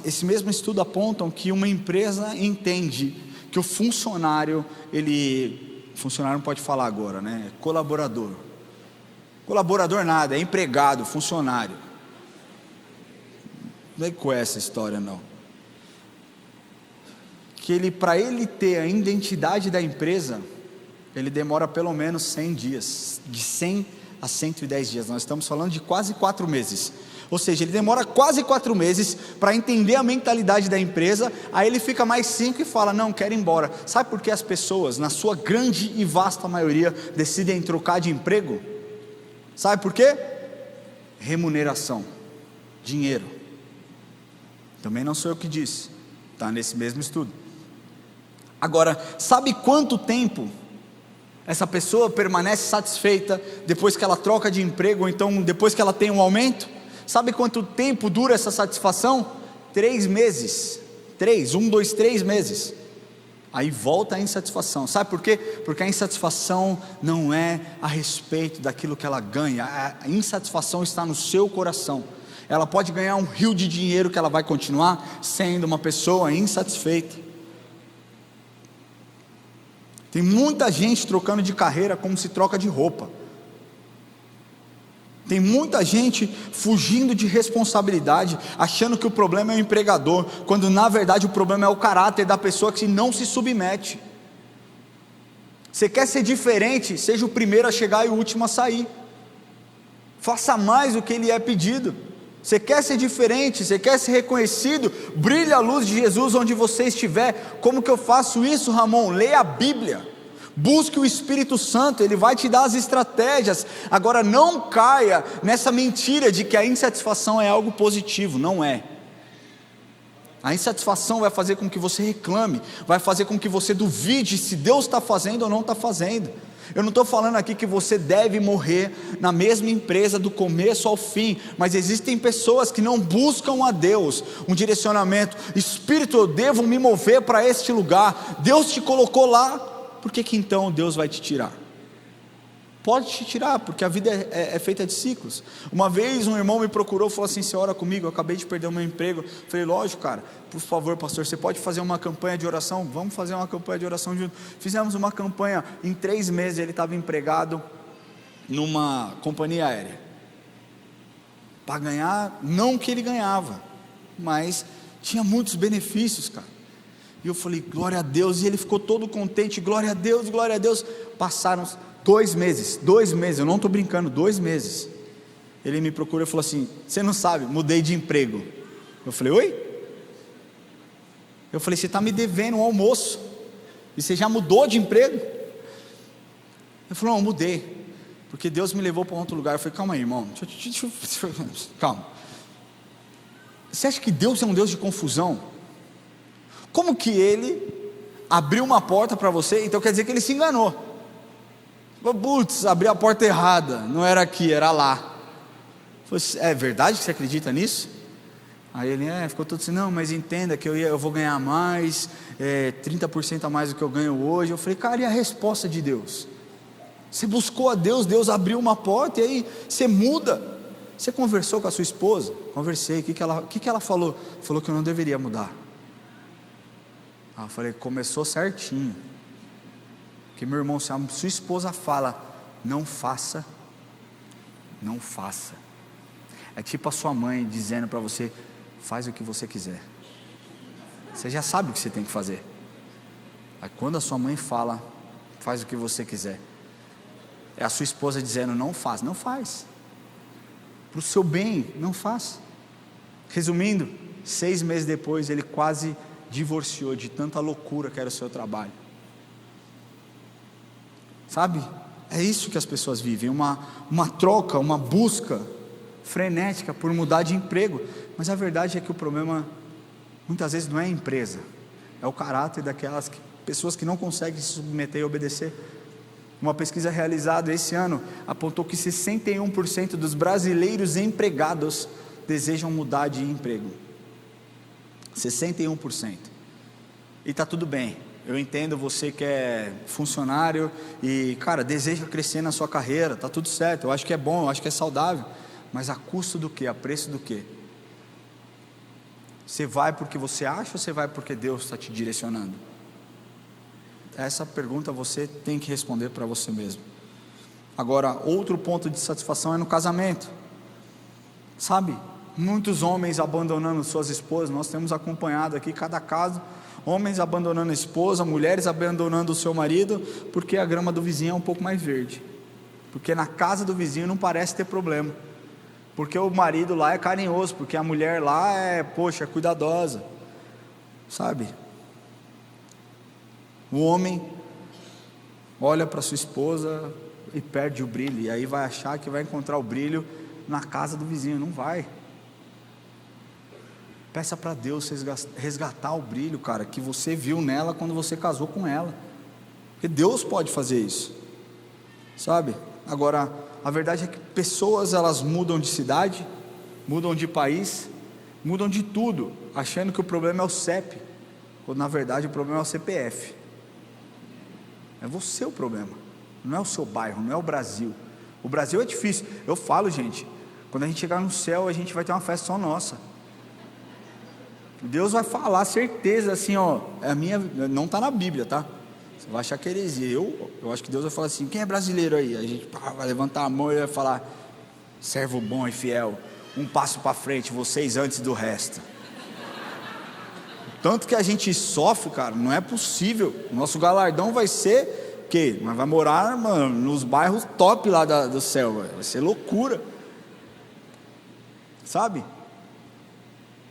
Esse mesmo estudo apontam que uma empresa entende que o funcionário não pode falar agora, né? Colaborador nada, é empregado, funcionário. Não é com essa história não. Que para ele ter a identidade da empresa, ele demora pelo menos 100 dias, de 100 a 110 dias, nós estamos falando de quase 4 meses, ou seja, ele demora quase 4 meses para entender a mentalidade da empresa, aí ele fica mais 5 e fala, não, quero ir embora. Sabe por que as pessoas, na sua grande e vasta maioria, decidem trocar de emprego? Sabe por quê? remuneração, dinheiro. Também não sou eu que disse, está nesse mesmo estudo. Agora, sabe quanto tempo essa pessoa permanece satisfeita depois que ela troca de emprego, ou então depois que ela tem um aumento? Sabe quanto tempo dura essa satisfação? 3 meses, 3 meses, aí volta a insatisfação. Sabe por quê? Porque a insatisfação não é a respeito daquilo que ela ganha, a insatisfação está no seu coração. Ela pode ganhar um rio de dinheiro que ela vai continuar sendo uma pessoa insatisfeita. Tem muita gente trocando de carreira como se troca de roupa. Tem muita gente fugindo de responsabilidade, achando que o problema é o empregador, quando na verdade o problema é o caráter da pessoa que não se submete. Você quer ser diferente? Seja o primeiro a chegar e o último a sair. Faça mais do que lhe é pedido. Você quer ser diferente? Você quer ser reconhecido? Brilhe a luz de Jesus onde você estiver. Como que eu faço isso, Ramon? Leia a Bíblia. Busque o Espírito Santo, Ele vai te dar as estratégias. Agora não caia nessa mentira de que a insatisfação é algo positivo. Não é. A insatisfação vai fazer com que você reclame, vai fazer com que você duvide se Deus está fazendo ou não está fazendo. Eu não estou falando aqui que você deve morrer na mesma empresa do começo ao fim, mas existem pessoas que não buscam a Deus, um direcionamento. Espírito, eu devo me mover para este lugar, Deus te colocou lá, por que então Deus vai te tirar? Pode te tirar, porque a vida é feita de ciclos. Uma vez um irmão me procurou e falou assim: você ora comigo, eu acabei de perder o meu emprego. Eu falei: lógico, cara, por favor, pastor, você pode fazer uma campanha de oração? Vamos fazer uma campanha de oração junto. Fizemos uma campanha, em 3 meses ele estava empregado numa companhia aérea, para ganhar, não o que ele ganhava, mas tinha muitos benefícios, cara. E eu falei: glória a Deus, e ele ficou todo contente, glória a Deus, glória a Deus. Passaram 2 meses, eu não estou brincando, 2 meses, ele me procurou e falou assim: você não sabe, mudei de emprego. Eu falei: oi? Eu falei: você está me devendo um almoço, e você já mudou de emprego? Ele falou: não, mudei, porque Deus me levou para outro lugar. Eu falei: calma aí, irmão, calma, você acha que Deus é um Deus de confusão? Como que Ele abriu uma porta para você, então quer dizer que Ele se enganou? Putz, abri a porta errada, não era aqui, era lá. Falei: é verdade que você acredita nisso? Aí ele ficou todo assim: não, mas entenda que eu vou ganhar mais, 30% a mais do que eu ganho hoje. Eu falei: cara, e a resposta de Deus? Você buscou a Deus, Deus abriu uma porta, e aí você muda. Você conversou com a sua esposa? Conversei. O que ela falou? Falou que eu não deveria mudar. Eu falei: começou certinho. Porque, meu irmão, se a sua esposa fala, não faça, não faça. É tipo a sua mãe dizendo para você: faz o que você quiser. Você já sabe o que você tem que fazer. Aí quando a sua mãe fala, faz o que você quiser, é a sua esposa dizendo: não faz, não faz. Para o seu bem, não faz. Resumindo, 6 meses depois, ele quase divorciou de tanta loucura que era o seu trabalho. Sabe, é isso que as pessoas vivem, uma troca, uma busca frenética por mudar de emprego. Mas a verdade é que o problema muitas vezes não é a empresa, é o caráter daquelas pessoas que não conseguem se submeter e obedecer. Uma pesquisa realizada esse ano apontou que 61% dos brasileiros empregados desejam mudar de emprego. 61%. E está tudo bem. Eu entendo, você que é funcionário e, cara, deseja crescer na sua carreira, está tudo certo, eu acho que é bom, eu acho que é saudável, mas a custo do quê? A preço do quê? Você vai porque você acha ou você vai porque Deus está te direcionando? Essa pergunta você tem que responder para você mesmo. Agora, outro ponto de satisfação é no casamento. Sabe, muitos homens abandonando suas esposas, nós temos acompanhado aqui cada caso. Homens abandonando a esposa, mulheres abandonando o seu marido, porque a grama do vizinho é um pouco mais verde, porque na casa do vizinho não parece ter problema, porque o marido lá é carinhoso, porque a mulher lá é cuidadosa, sabe? O homem olha para sua esposa e perde o brilho, e aí vai achar que vai encontrar o brilho na casa do vizinho, não vai. Peça para Deus resgatar o brilho, cara, que você viu nela quando você casou com ela, porque Deus pode fazer isso, sabe? Agora, a verdade é que pessoas, elas mudam de cidade, mudam de país, mudam de tudo, achando que o problema é o CEP, quando na verdade o problema é o CPF. É você o problema, não é o seu bairro, não é o Brasil. O Brasil é difícil, eu falo, gente, quando a gente chegar no céu, a gente vai ter uma festa só nossa. Deus vai falar, certeza, assim, ó, a minha, não está na Bíblia, tá? Você vai achar que é heresia. Eu acho que Deus vai falar assim: quem é brasileiro aí? A gente vai levantar a mão e vai falar: servo bom e fiel, um passo para frente, vocês antes do resto. Tanto que a gente sofre, cara, não é possível. Nosso galardão vai ser que nós vamos morar, mano, nos bairros top lá do céu, vai ser loucura, sabe?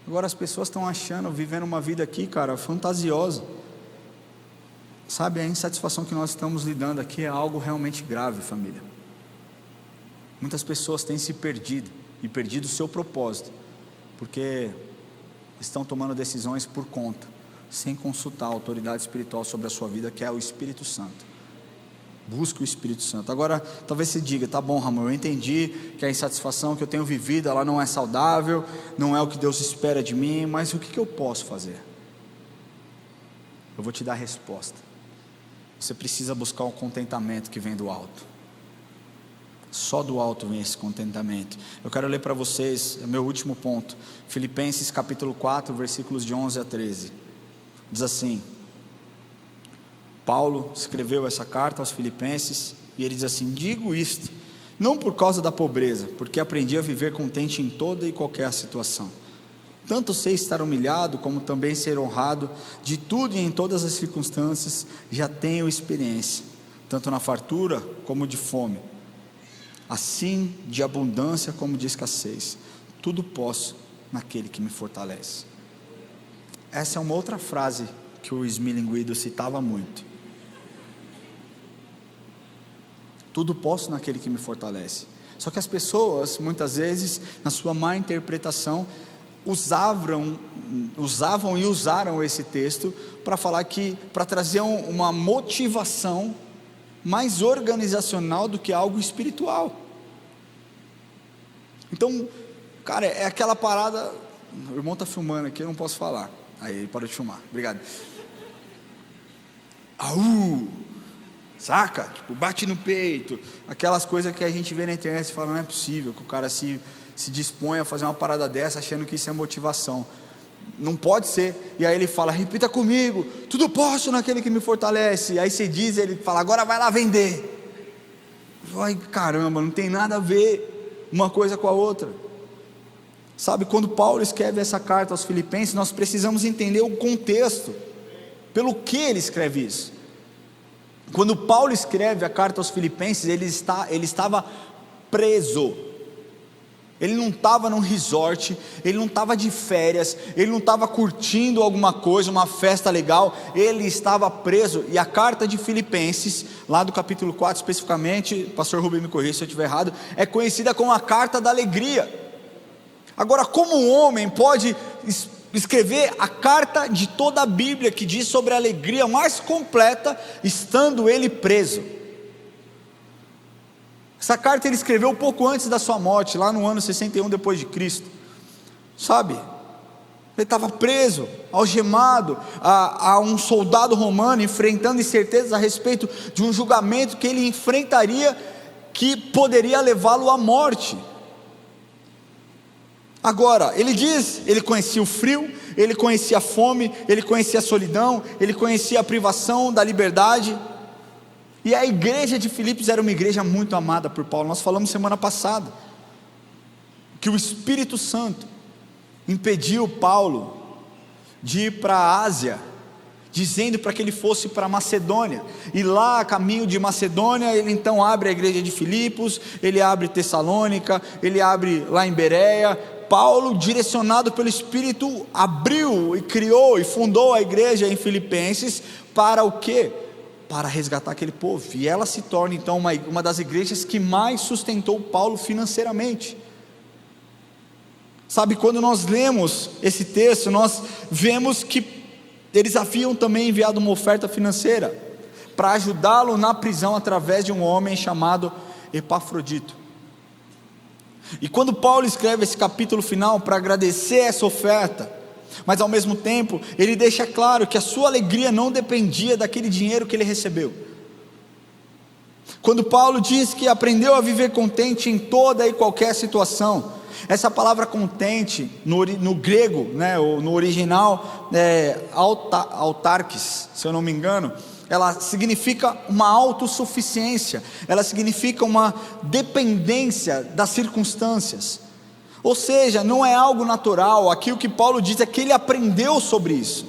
Agora as pessoas estão achando, vivendo uma vida aqui, cara, fantasiosa, sabe? A insatisfação que nós estamos lidando aqui é algo realmente grave, família. Muitas pessoas têm se perdido e perdido o seu propósito, porque estão tomando decisões por conta, sem consultar a autoridade espiritual sobre a sua vida, que é o Espírito Santo. Busque o Espírito Santo. Agora, talvez você diga: tá bom, Ramon, eu entendi que a insatisfação que eu tenho vivido, ela não é saudável, não é o que Deus espera de mim, mas o que eu posso fazer? Eu vou te dar a resposta. Você precisa buscar o contentamento que vem do alto. Só do alto vem esse contentamento. Eu quero ler para vocês, é meu último ponto, Filipenses capítulo 4, versículos de 11 a 13. Diz assim: Paulo escreveu essa carta aos Filipenses, e ele diz assim: digo isto, não por causa da pobreza, porque aprendi a viver contente em toda e qualquer situação. Tanto sei estar humilhado, como também ser honrado, de tudo e em todas as circunstâncias, já tenho experiência, tanto na fartura como de fome, assim de abundância como de escassez, tudo posso naquele que me fortalece. Essa é uma outra frase que o Smilling Guido citava muito. Tudo posso naquele que me fortalece. Só que as pessoas, muitas vezes, na sua má interpretação, usavam e usaram esse texto para falar que, para trazer uma motivação mais organizacional do que algo espiritual. Então, cara, é aquela parada. O irmão está filmando aqui, eu não posso falar. Aí ele parou de filmar, obrigado. Saca? Tipo, bate no peito, aquelas coisas que a gente vê na internet e fala: não é possível que o cara se dispõe a fazer uma parada dessa achando que isso é motivação. Não pode ser. E aí ele fala: repita comigo, tudo posso naquele que me fortalece. E aí você diz, ele fala: agora vai lá vender. Vai, caramba, não tem nada a ver uma coisa com a outra. Sabe, quando Paulo escreve essa carta aos Filipenses, nós precisamos entender o contexto, pelo que ele escreve isso. Quando Paulo escreve a carta aos Filipenses, ele estava preso. Ele não estava num resort, ele não estava de férias, ele não estava curtindo alguma coisa, uma festa legal, ele estava preso. E a carta de Filipenses, lá do capítulo 4 especificamente, pastor Rubem me corrija se eu estiver errado, é conhecida como a carta da alegria. Agora, como um homem pode escrever a carta de toda a Bíblia, que diz sobre a alegria mais completa, estando ele preso? Essa carta ele escreveu pouco antes da sua morte, lá no ano 61 depois de Cristo, sabe? Ele estava preso, algemado a um soldado romano, enfrentando incertezas a respeito de um julgamento que ele enfrentaria, que poderia levá-lo à morte. Agora, ele diz, ele conhecia o frio, ele conhecia a fome, ele conhecia a solidão, ele conhecia a privação da liberdade. E a igreja de Filipos era uma igreja muito amada por Paulo. Nós falamos semana passada que o Espírito Santo impediu Paulo de ir para a Ásia, dizendo para que ele fosse para Macedônia, e lá a caminho de Macedônia, ele então abre a igreja de Filipos, ele abre Tessalônica, ele abre lá em Bereia. Paulo, direcionado pelo Espírito, abriu e criou e fundou a igreja em Filipenses, para o quê? Para resgatar aquele povo, e ela se torna então uma das igrejas que mais sustentou Paulo financeiramente. Sabe, quando nós lemos esse texto, nós vemos que eles haviam também enviado uma oferta financeira para ajudá-lo na prisão através de um homem chamado Epafrodito. E quando Paulo escreve esse capítulo final para agradecer essa oferta, mas ao mesmo tempo ele deixa claro que a sua alegria não dependia daquele dinheiro que ele recebeu. Quando Paulo diz que aprendeu a viver contente em toda e qualquer situação, essa palavra contente no grego, né, ou no original, autarkes, se eu não me engano, ela significa uma autossuficiência, ela significa uma dependência das circunstâncias, ou seja, não é algo natural. Aqui o que Paulo diz é que ele aprendeu sobre isso.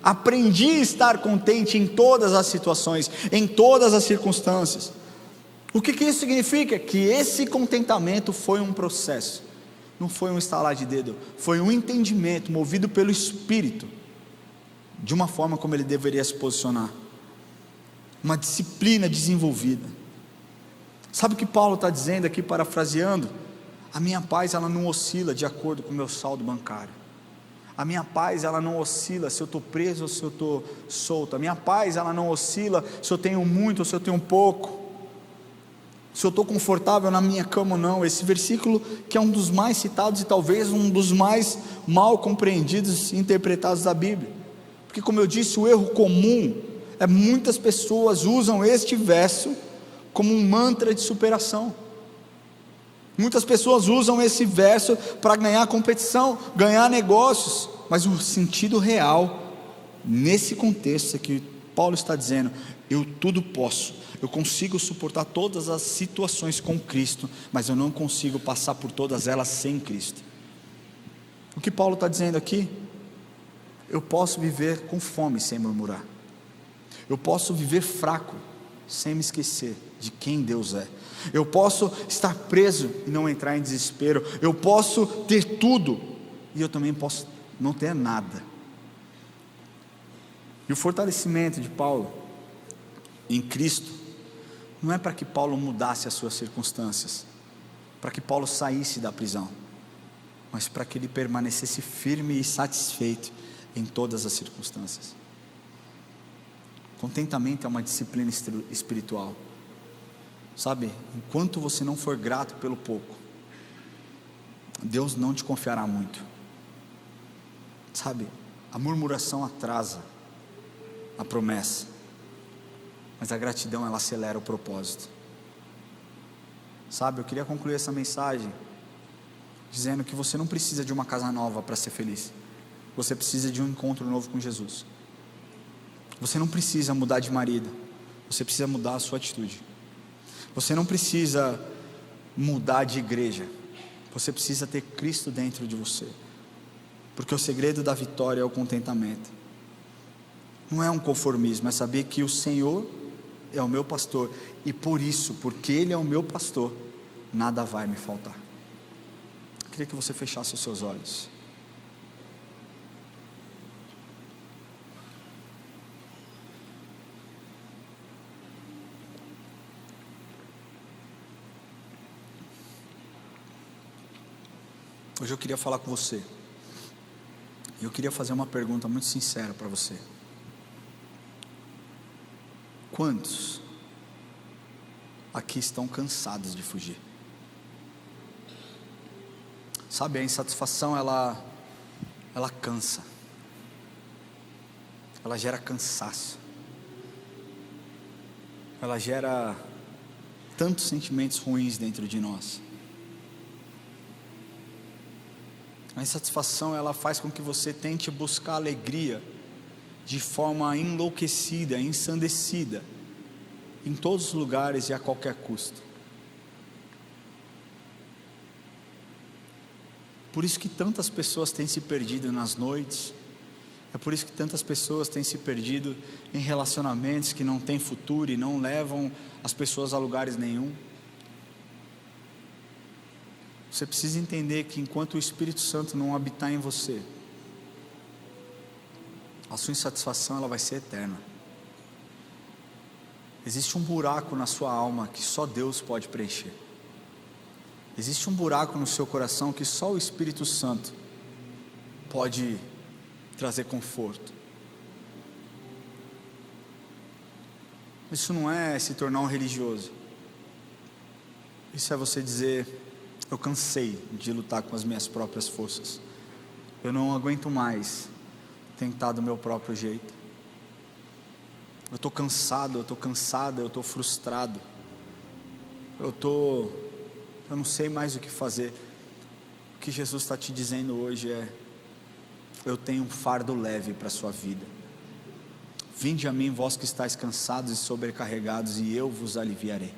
Aprendi a estar contente em todas as situações, em todas as circunstâncias. O que isso significa? Que esse contentamento foi um processo, não foi um estalar de dedo, foi um entendimento movido pelo Espírito, de uma forma como ele deveria se posicionar, uma disciplina desenvolvida. Sabe o que Paulo está dizendo aqui, parafraseando? A minha paz, ela não oscila de acordo com o meu saldo bancário. A minha paz, ela não oscila se eu estou preso ou se eu estou solto. A minha paz, ela não oscila se eu tenho muito ou se eu tenho pouco, se eu estou confortável na minha cama ou não. Esse versículo que é um dos mais citados e talvez um dos mais mal compreendidos e interpretados da Bíblia, porque, como eu disse, o erro comum é muitas pessoas usam este verso como um mantra de superação. Muitas pessoas usam esse verso para ganhar competição, ganhar negócios, mas o sentido real nesse contexto é que Paulo está dizendo: eu tudo posso, eu consigo suportar todas as situações com Cristo, mas eu não consigo passar por todas elas sem Cristo. O que Paulo está dizendo aqui? Eu posso viver com fome sem murmurar, eu posso viver fraco sem me esquecer de quem Deus é, eu posso estar preso e não entrar em desespero, eu posso ter tudo e eu também posso não ter nada. E o fortalecimento de Paulo em Cristo não é para que Paulo mudasse as suas circunstâncias, para que Paulo saísse da prisão, mas para que ele permanecesse firme e satisfeito em todas as circunstâncias. Contentamento é uma disciplina espiritual. Sabe, enquanto você não for grato pelo pouco, Deus não te confiará muito. Sabe, a murmuração atrasa a promessa, mas a gratidão, ela acelera o propósito. Sabe, eu queria concluir essa mensagem dizendo que você não precisa de uma casa nova para ser feliz, você precisa de um encontro novo com Jesus. Você não precisa mudar de marido, você precisa mudar a sua atitude. Você não precisa mudar de igreja, você precisa ter Cristo dentro de você, porque o segredo da vitória é o contentamento. Não é um conformismo, é saber que o Senhor é o meu pastor, e por isso, porque Ele é o meu pastor, nada vai me faltar. Eu queria que você fechasse os seus olhos. Hoje eu queria falar com você, e eu queria fazer uma pergunta muito sincera para você. Quantos aqui estão cansados de fugir? Sabe, a insatisfação, ela cansa, ela gera cansaço, ela gera tantos sentimentos ruins dentro de nós. A insatisfação, ela faz com que você tente buscar alegria de forma enlouquecida, ensandecida, em todos os lugares e a qualquer custo. Por isso que tantas pessoas têm se perdido nas noites, é por isso que tantas pessoas têm se perdido em relacionamentos que não têm futuro e não levam as pessoas a lugares nenhum. Você precisa entender que enquanto o Espírito Santo não habitar em você, a sua insatisfação, ela vai ser eterna. Existe um buraco na sua alma que só Deus pode preencher. Existe um buraco no seu coração que só o Espírito Santo pode trazer conforto. Isso não é se tornar um religioso. Isso é você dizer: eu cansei de lutar com as minhas próprias forças. Eu não aguento mais tentar do meu próprio jeito. Eu estou cansado, eu estou cansada, eu estou frustrado. Eu não sei mais o que fazer. O que Jesus está te dizendo hoje é: eu tenho um fardo leve para a sua vida. Vinde a mim, vós que estáis cansados e sobrecarregados, e eu vos aliviarei.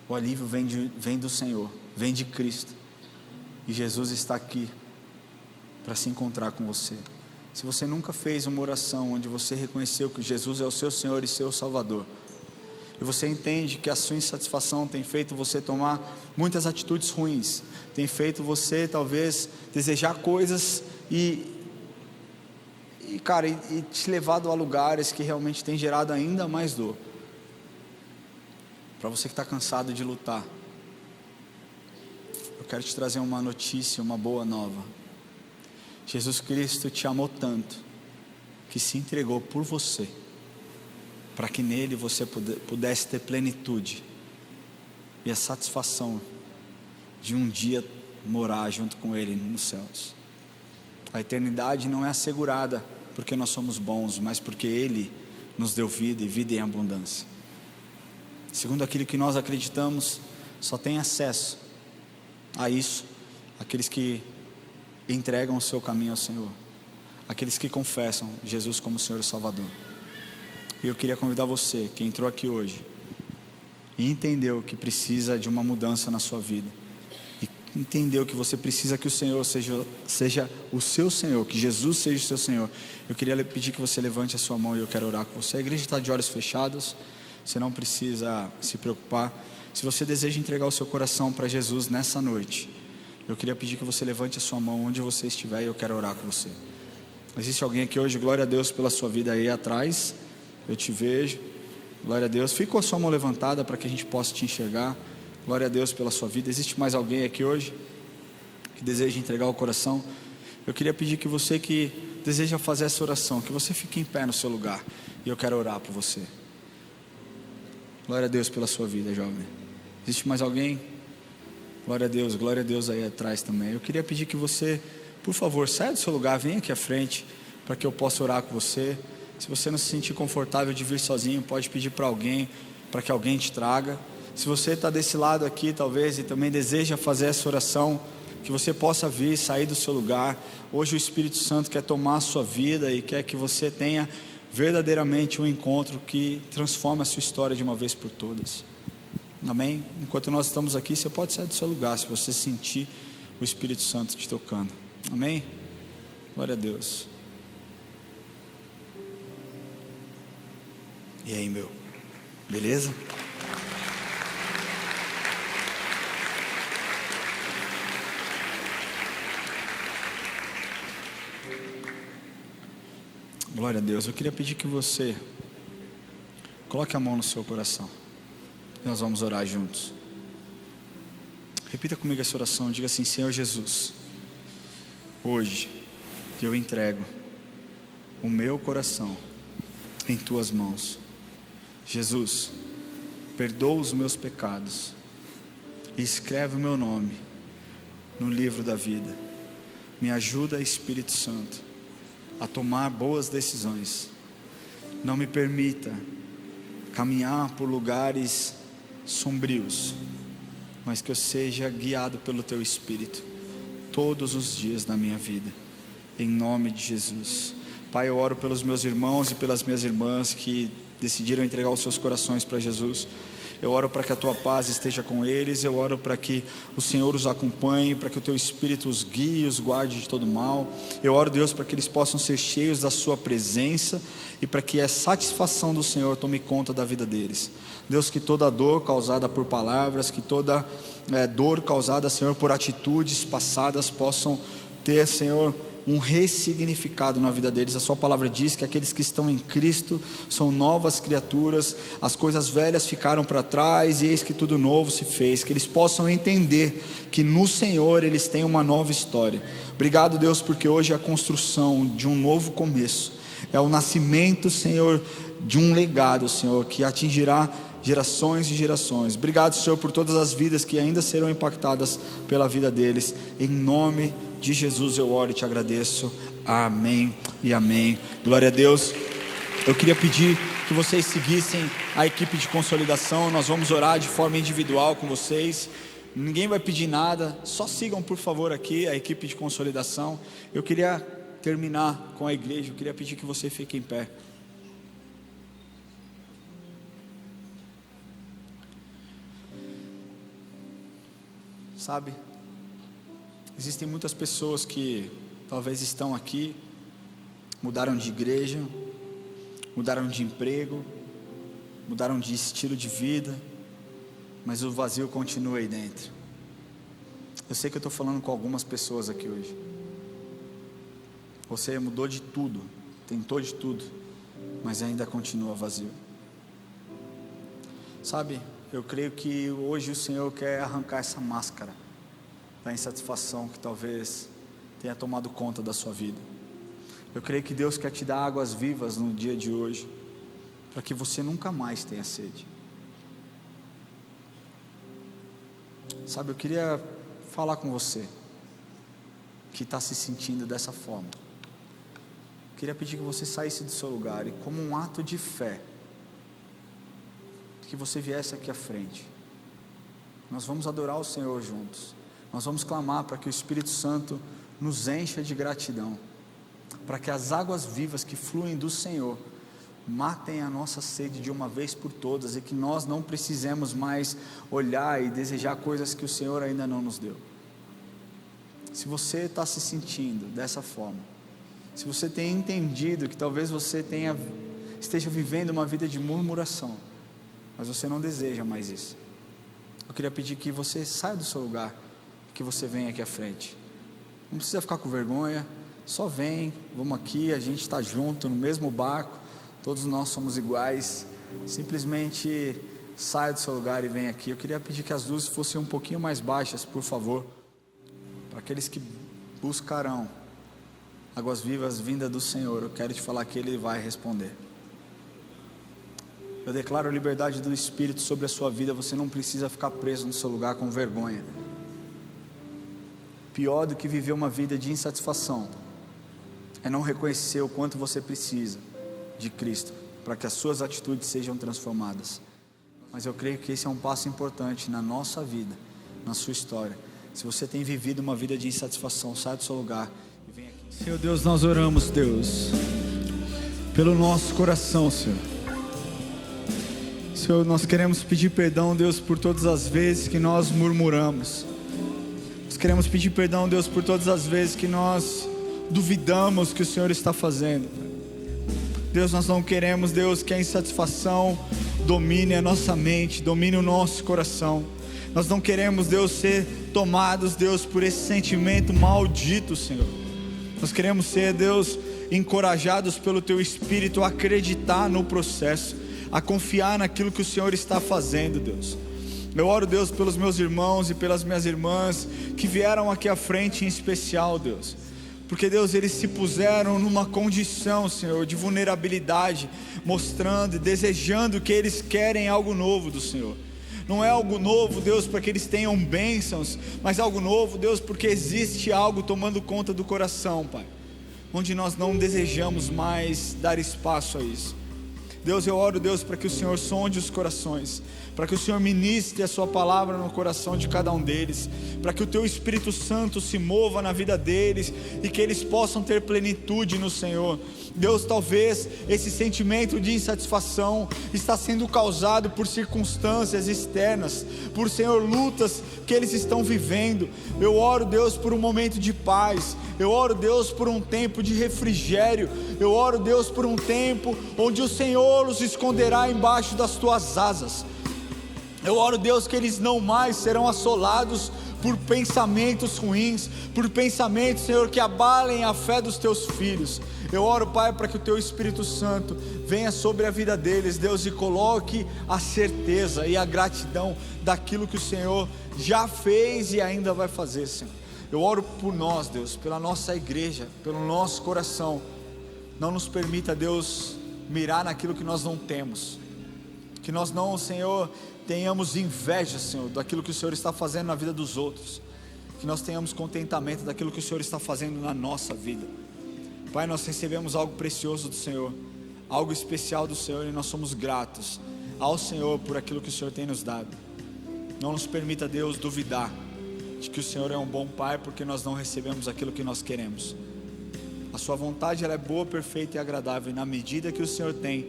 O alívio vem do Senhor, vem de Cristo. E Jesus está aqui para se encontrar com você. Se você nunca fez uma oração onde você reconheceu que Jesus é o seu Senhor e seu Salvador, e você entende que a sua insatisfação tem feito você tomar muitas atitudes ruins, tem feito você talvez desejar coisas e te levado a lugares que realmente tem gerado ainda mais dor. Para você que está cansado de lutar, eu quero te trazer uma notícia, uma boa nova. Jesus Cristo te amou tanto que se entregou por você, para que nele você pudesse ter plenitude e a satisfação de um dia morar junto com Ele nos céus. A eternidade não é assegurada porque nós somos bons, mas porque Ele nos deu vida e vida em abundância. Segundo aquilo que nós acreditamos, só tem acesso a isso aqueles que entregam o seu caminho ao Senhor, aqueles que confessam Jesus como Senhor e Salvador. E eu queria convidar você que entrou aqui hoje e entendeu que precisa de uma mudança na sua vida, e entendeu que você precisa que o Senhor seja o seu Senhor, que Jesus seja o seu Senhor. Eu queria pedir que você levante a sua mão e eu quero orar com você. A igreja está de olhos fechados, você não precisa se preocupar. Se você deseja entregar o seu coração para Jesus nessa noite, eu queria pedir que você levante a sua mão onde você estiver e eu quero orar com você. Existe alguém aqui hoje? Glória a Deus pela sua vida aí atrás, eu te vejo. Glória a Deus. Fica com a sua mão levantada para que a gente possa te enxergar. Glória a Deus pela sua vida. Existe mais alguém aqui hoje que deseja entregar o coração? Eu queria pedir que você que deseja fazer essa oração, que você fique em pé no seu lugar, e eu quero orar por você. Glória a Deus pela sua vida, jovem. Existe mais alguém? Glória a Deus aí atrás também. Eu queria pedir que você, por favor, saia do seu lugar, venha aqui à frente, para que eu possa orar com você. Se você não se sentir confortável de vir sozinho, pode pedir para alguém, para que alguém te traga. Se você está desse lado aqui talvez e também deseja fazer essa oração, que você possa vir, sair do seu lugar. Hoje o Espírito Santo quer tomar a sua vida e quer que você tenha verdadeiramente um encontro que transforma a sua história de uma vez por todas. Amém? Enquanto nós estamos aqui, você pode sair do seu lugar se você sentir o Espírito Santo te tocando. Amém? Glória a Deus. E aí, meu? Beleza? Glória a Deus. Eu queria pedir que você coloque a mão no seu coração. Nós vamos orar juntos. Repita comigo essa oração. Diga assim: Senhor Jesus, hoje eu entrego o meu coração em tuas mãos. Jesus, perdoa os meus pecados e escreve o meu nome no livro da vida. Me ajuda, Espírito Santo, a tomar boas decisões. Não me permita caminhar por lugares sombrios, mas que eu seja guiado pelo Teu Espírito todos os dias da minha vida, em nome de Jesus. Pai, eu oro pelos meus irmãos e pelas minhas irmãs que decidiram entregar os seus corações para Jesus. Eu oro para que a Tua paz esteja com eles. Eu oro para que o Senhor os acompanhe, para que o Teu Espírito os guie e os guarde de todo mal. Eu oro, Deus, para que eles possam ser cheios da Sua presença e para que a satisfação do Senhor tome conta da vida deles. Deus, que toda dor causada por palavras, que toda dor causada, Senhor, por atitudes passadas possam ter, Senhor, um ressignificado na vida deles. A sua palavra diz que aqueles que estão em Cristo são novas criaturas, as coisas velhas ficaram para trás e eis que tudo novo se fez, que eles possam entender que no Senhor eles têm uma nova história. Obrigado, Deus, porque hoje é a construção de um novo começo, é o nascimento, Senhor, de um legado, Senhor, que atingirá gerações e gerações. Obrigado, Senhor, por todas as vidas que ainda serão impactadas pela vida deles. Em nome de Jesus eu oro e te agradeço. Amém e amém. Glória a Deus. Eu queria pedir que vocês seguissem a equipe de consolidação. Nós vamos orar de forma individual com vocês. Ninguém vai pedir nada, só sigam por favor aqui a equipe de consolidação. Eu queria terminar com a igreja, eu queria pedir que você fique em pé. Sabe, existem muitas pessoas que talvez estão aqui, mudaram de igreja, mudaram de emprego, mudaram de estilo de vida, mas o vazio continua aí dentro. Eu sei que eu estou falando com algumas pessoas aqui hoje. Você mudou de tudo, tentou de tudo, mas ainda continua vazio. Sabe, eu creio que hoje o Senhor quer arrancar essa máscara da insatisfação que talvez tenha tomado conta da sua vida. Eu creio que Deus quer te dar águas vivas no dia de hoje, para que você nunca mais tenha sede. Sabe, eu queria falar com você que está se sentindo dessa forma. Eu queria pedir que você saísse do seu lugar e, como um ato de fé, que você viesse aqui à frente. Nós vamos adorar o Senhor juntos. Nós vamos clamar para que o Espírito Santo nos encha de gratidão, para que as águas vivas que fluem do Senhor matem a nossa sede de uma vez por todas, e que nós não precisemos mais olhar e desejar coisas que o Senhor ainda não nos deu. Se você está se sentindo dessa forma, se você tem entendido que talvez você esteja vivendo uma vida de murmuração, mas você não deseja mais isso, eu queria pedir que você saia do seu lugar, que você venha aqui à frente. Não precisa ficar com vergonha, só vem, vamos aqui, a gente está junto no mesmo barco, todos nós somos iguais. Simplesmente saia do seu lugar e vem aqui. Eu queria pedir que as luzes fossem um pouquinho mais baixas, por favor, para aqueles que buscarão águas vivas vinda do Senhor. Eu quero te falar que Ele vai responder. Eu declaro a liberdade do Espírito sobre a sua vida. Você não precisa ficar preso no seu lugar com vergonha. Pior do que viver uma vida de insatisfação é não reconhecer o quanto você precisa de Cristo, para que as suas atitudes sejam transformadas. Mas eu creio que esse é um passo importante na nossa vida, na sua história. Se você tem vivido uma vida de insatisfação, sai do seu lugar e vem aqui. Senhor Deus, nós oramos, Deus, pelo nosso coração, Senhor. Senhor, nós queremos pedir perdão, Deus, por todas as vezes que nós murmuramos. Nós queremos pedir perdão, Deus, por todas as vezes que nós duvidamos que o Senhor está fazendo. Deus, nós não queremos, Deus, que a insatisfação domine a nossa mente, domine o nosso coração. Nós não queremos, Deus, ser tomados, Deus, por esse sentimento maldito, Senhor. Nós queremos ser, Deus, encorajados pelo Teu Espírito a acreditar no processo, a confiar naquilo que o Senhor está fazendo, Deus. Eu oro, Deus, pelos meus irmãos e pelas minhas irmãs que vieram aqui à frente em especial, Deus, porque, Deus, eles se puseram numa condição, Senhor, de vulnerabilidade, mostrando e desejando que eles querem algo novo do Senhor. Não é algo novo, Deus, para que eles tenham bênçãos, mas algo novo, Deus, porque existe algo tomando conta do coração, Pai, onde nós não desejamos mais dar espaço a isso. Deus, eu oro, Deus, para que o Senhor sonde os corações, para que o Senhor ministre a sua palavra no coração de cada um deles, para que o Teu Espírito Santo se mova na vida deles e que eles possam ter plenitude no Senhor. Deus, talvez esse sentimento de insatisfação está sendo causado por circunstâncias externas, por, Senhor, lutas que eles estão vivendo. Eu oro, Deus, por um momento de paz. Eu oro, Deus, por um tempo de refrigério. Eu oro, Deus, por um tempo onde o Senhor os esconderá embaixo das Tuas asas. Eu oro, Deus, que eles não mais serão assolados por pensamentos ruins, por pensamentos, Senhor, que abalem a fé dos teus filhos. Eu oro, Pai, para que o teu Espírito Santo venha sobre a vida deles, Deus, e coloque a certeza e a gratidão daquilo que o Senhor já fez e ainda vai fazer, Senhor. Eu oro por nós, Deus, pela nossa igreja, pelo nosso coração. Não nos permita, Deus, mirar naquilo que nós não temos, que nós não, Senhor, tenhamos inveja, Senhor, daquilo que o Senhor está fazendo na vida dos outros, que nós tenhamos contentamento daquilo que o Senhor está fazendo na nossa vida. Pai, nós recebemos algo precioso do Senhor, algo especial do Senhor, e nós somos gratos ao Senhor por aquilo que o Senhor tem nos dado. Não nos permita, Deus, duvidar de que o Senhor é um bom Pai, porque nós não recebemos aquilo que nós queremos. A sua vontade, ela é boa, perfeita e agradável, e na medida que o Senhor tem,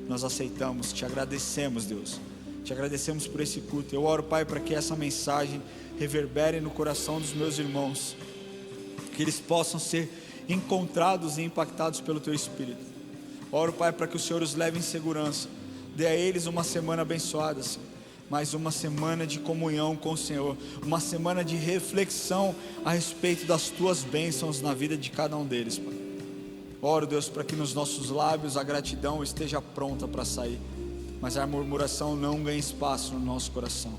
nós aceitamos. Te agradecemos, Deus, te agradecemos por esse culto. Eu oro, Pai, para que essa mensagem reverbere no coração dos meus irmãos, que eles possam ser encontrados e impactados pelo teu Espírito. Oro, Pai, para que o Senhor os leve em segurança, dê a eles uma semana abençoada, Senhor, mais uma semana de comunhão com o Senhor, uma semana de reflexão a respeito das tuas bênçãos na vida de cada um deles, Pai. Oro, Deus, para que nos nossos lábios a gratidão esteja pronta para sair, mas a murmuração não ganhe espaço no nosso coração.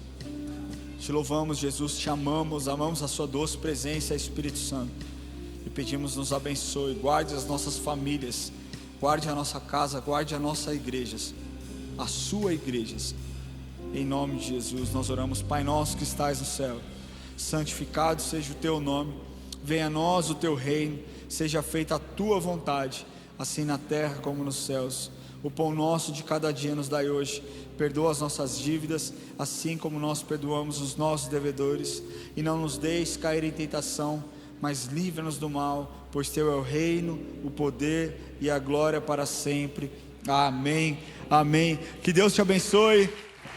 Te louvamos, Jesus, te amamos, amamos a sua doce presença, Espírito Santo, e pedimos, nos abençoe, guarde as nossas famílias, guarde a nossa casa, guarde a nossa igreja, a sua igreja. Em nome de Jesus nós oramos. Pai nosso que estais no céu, santificado seja o teu nome, venha a nós o teu reino, seja feita a tua vontade, assim na terra como nos céus. O pão nosso de cada dia nos dai hoje, perdoa as nossas dívidas, assim como nós perdoamos os nossos devedores, e não nos deixes cair em tentação, mas livra-nos do mal, pois teu é o reino, o poder e a glória para sempre. Amém, amém. Que Deus te abençoe.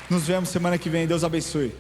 Nos vemos semana que vem. Deus abençoe.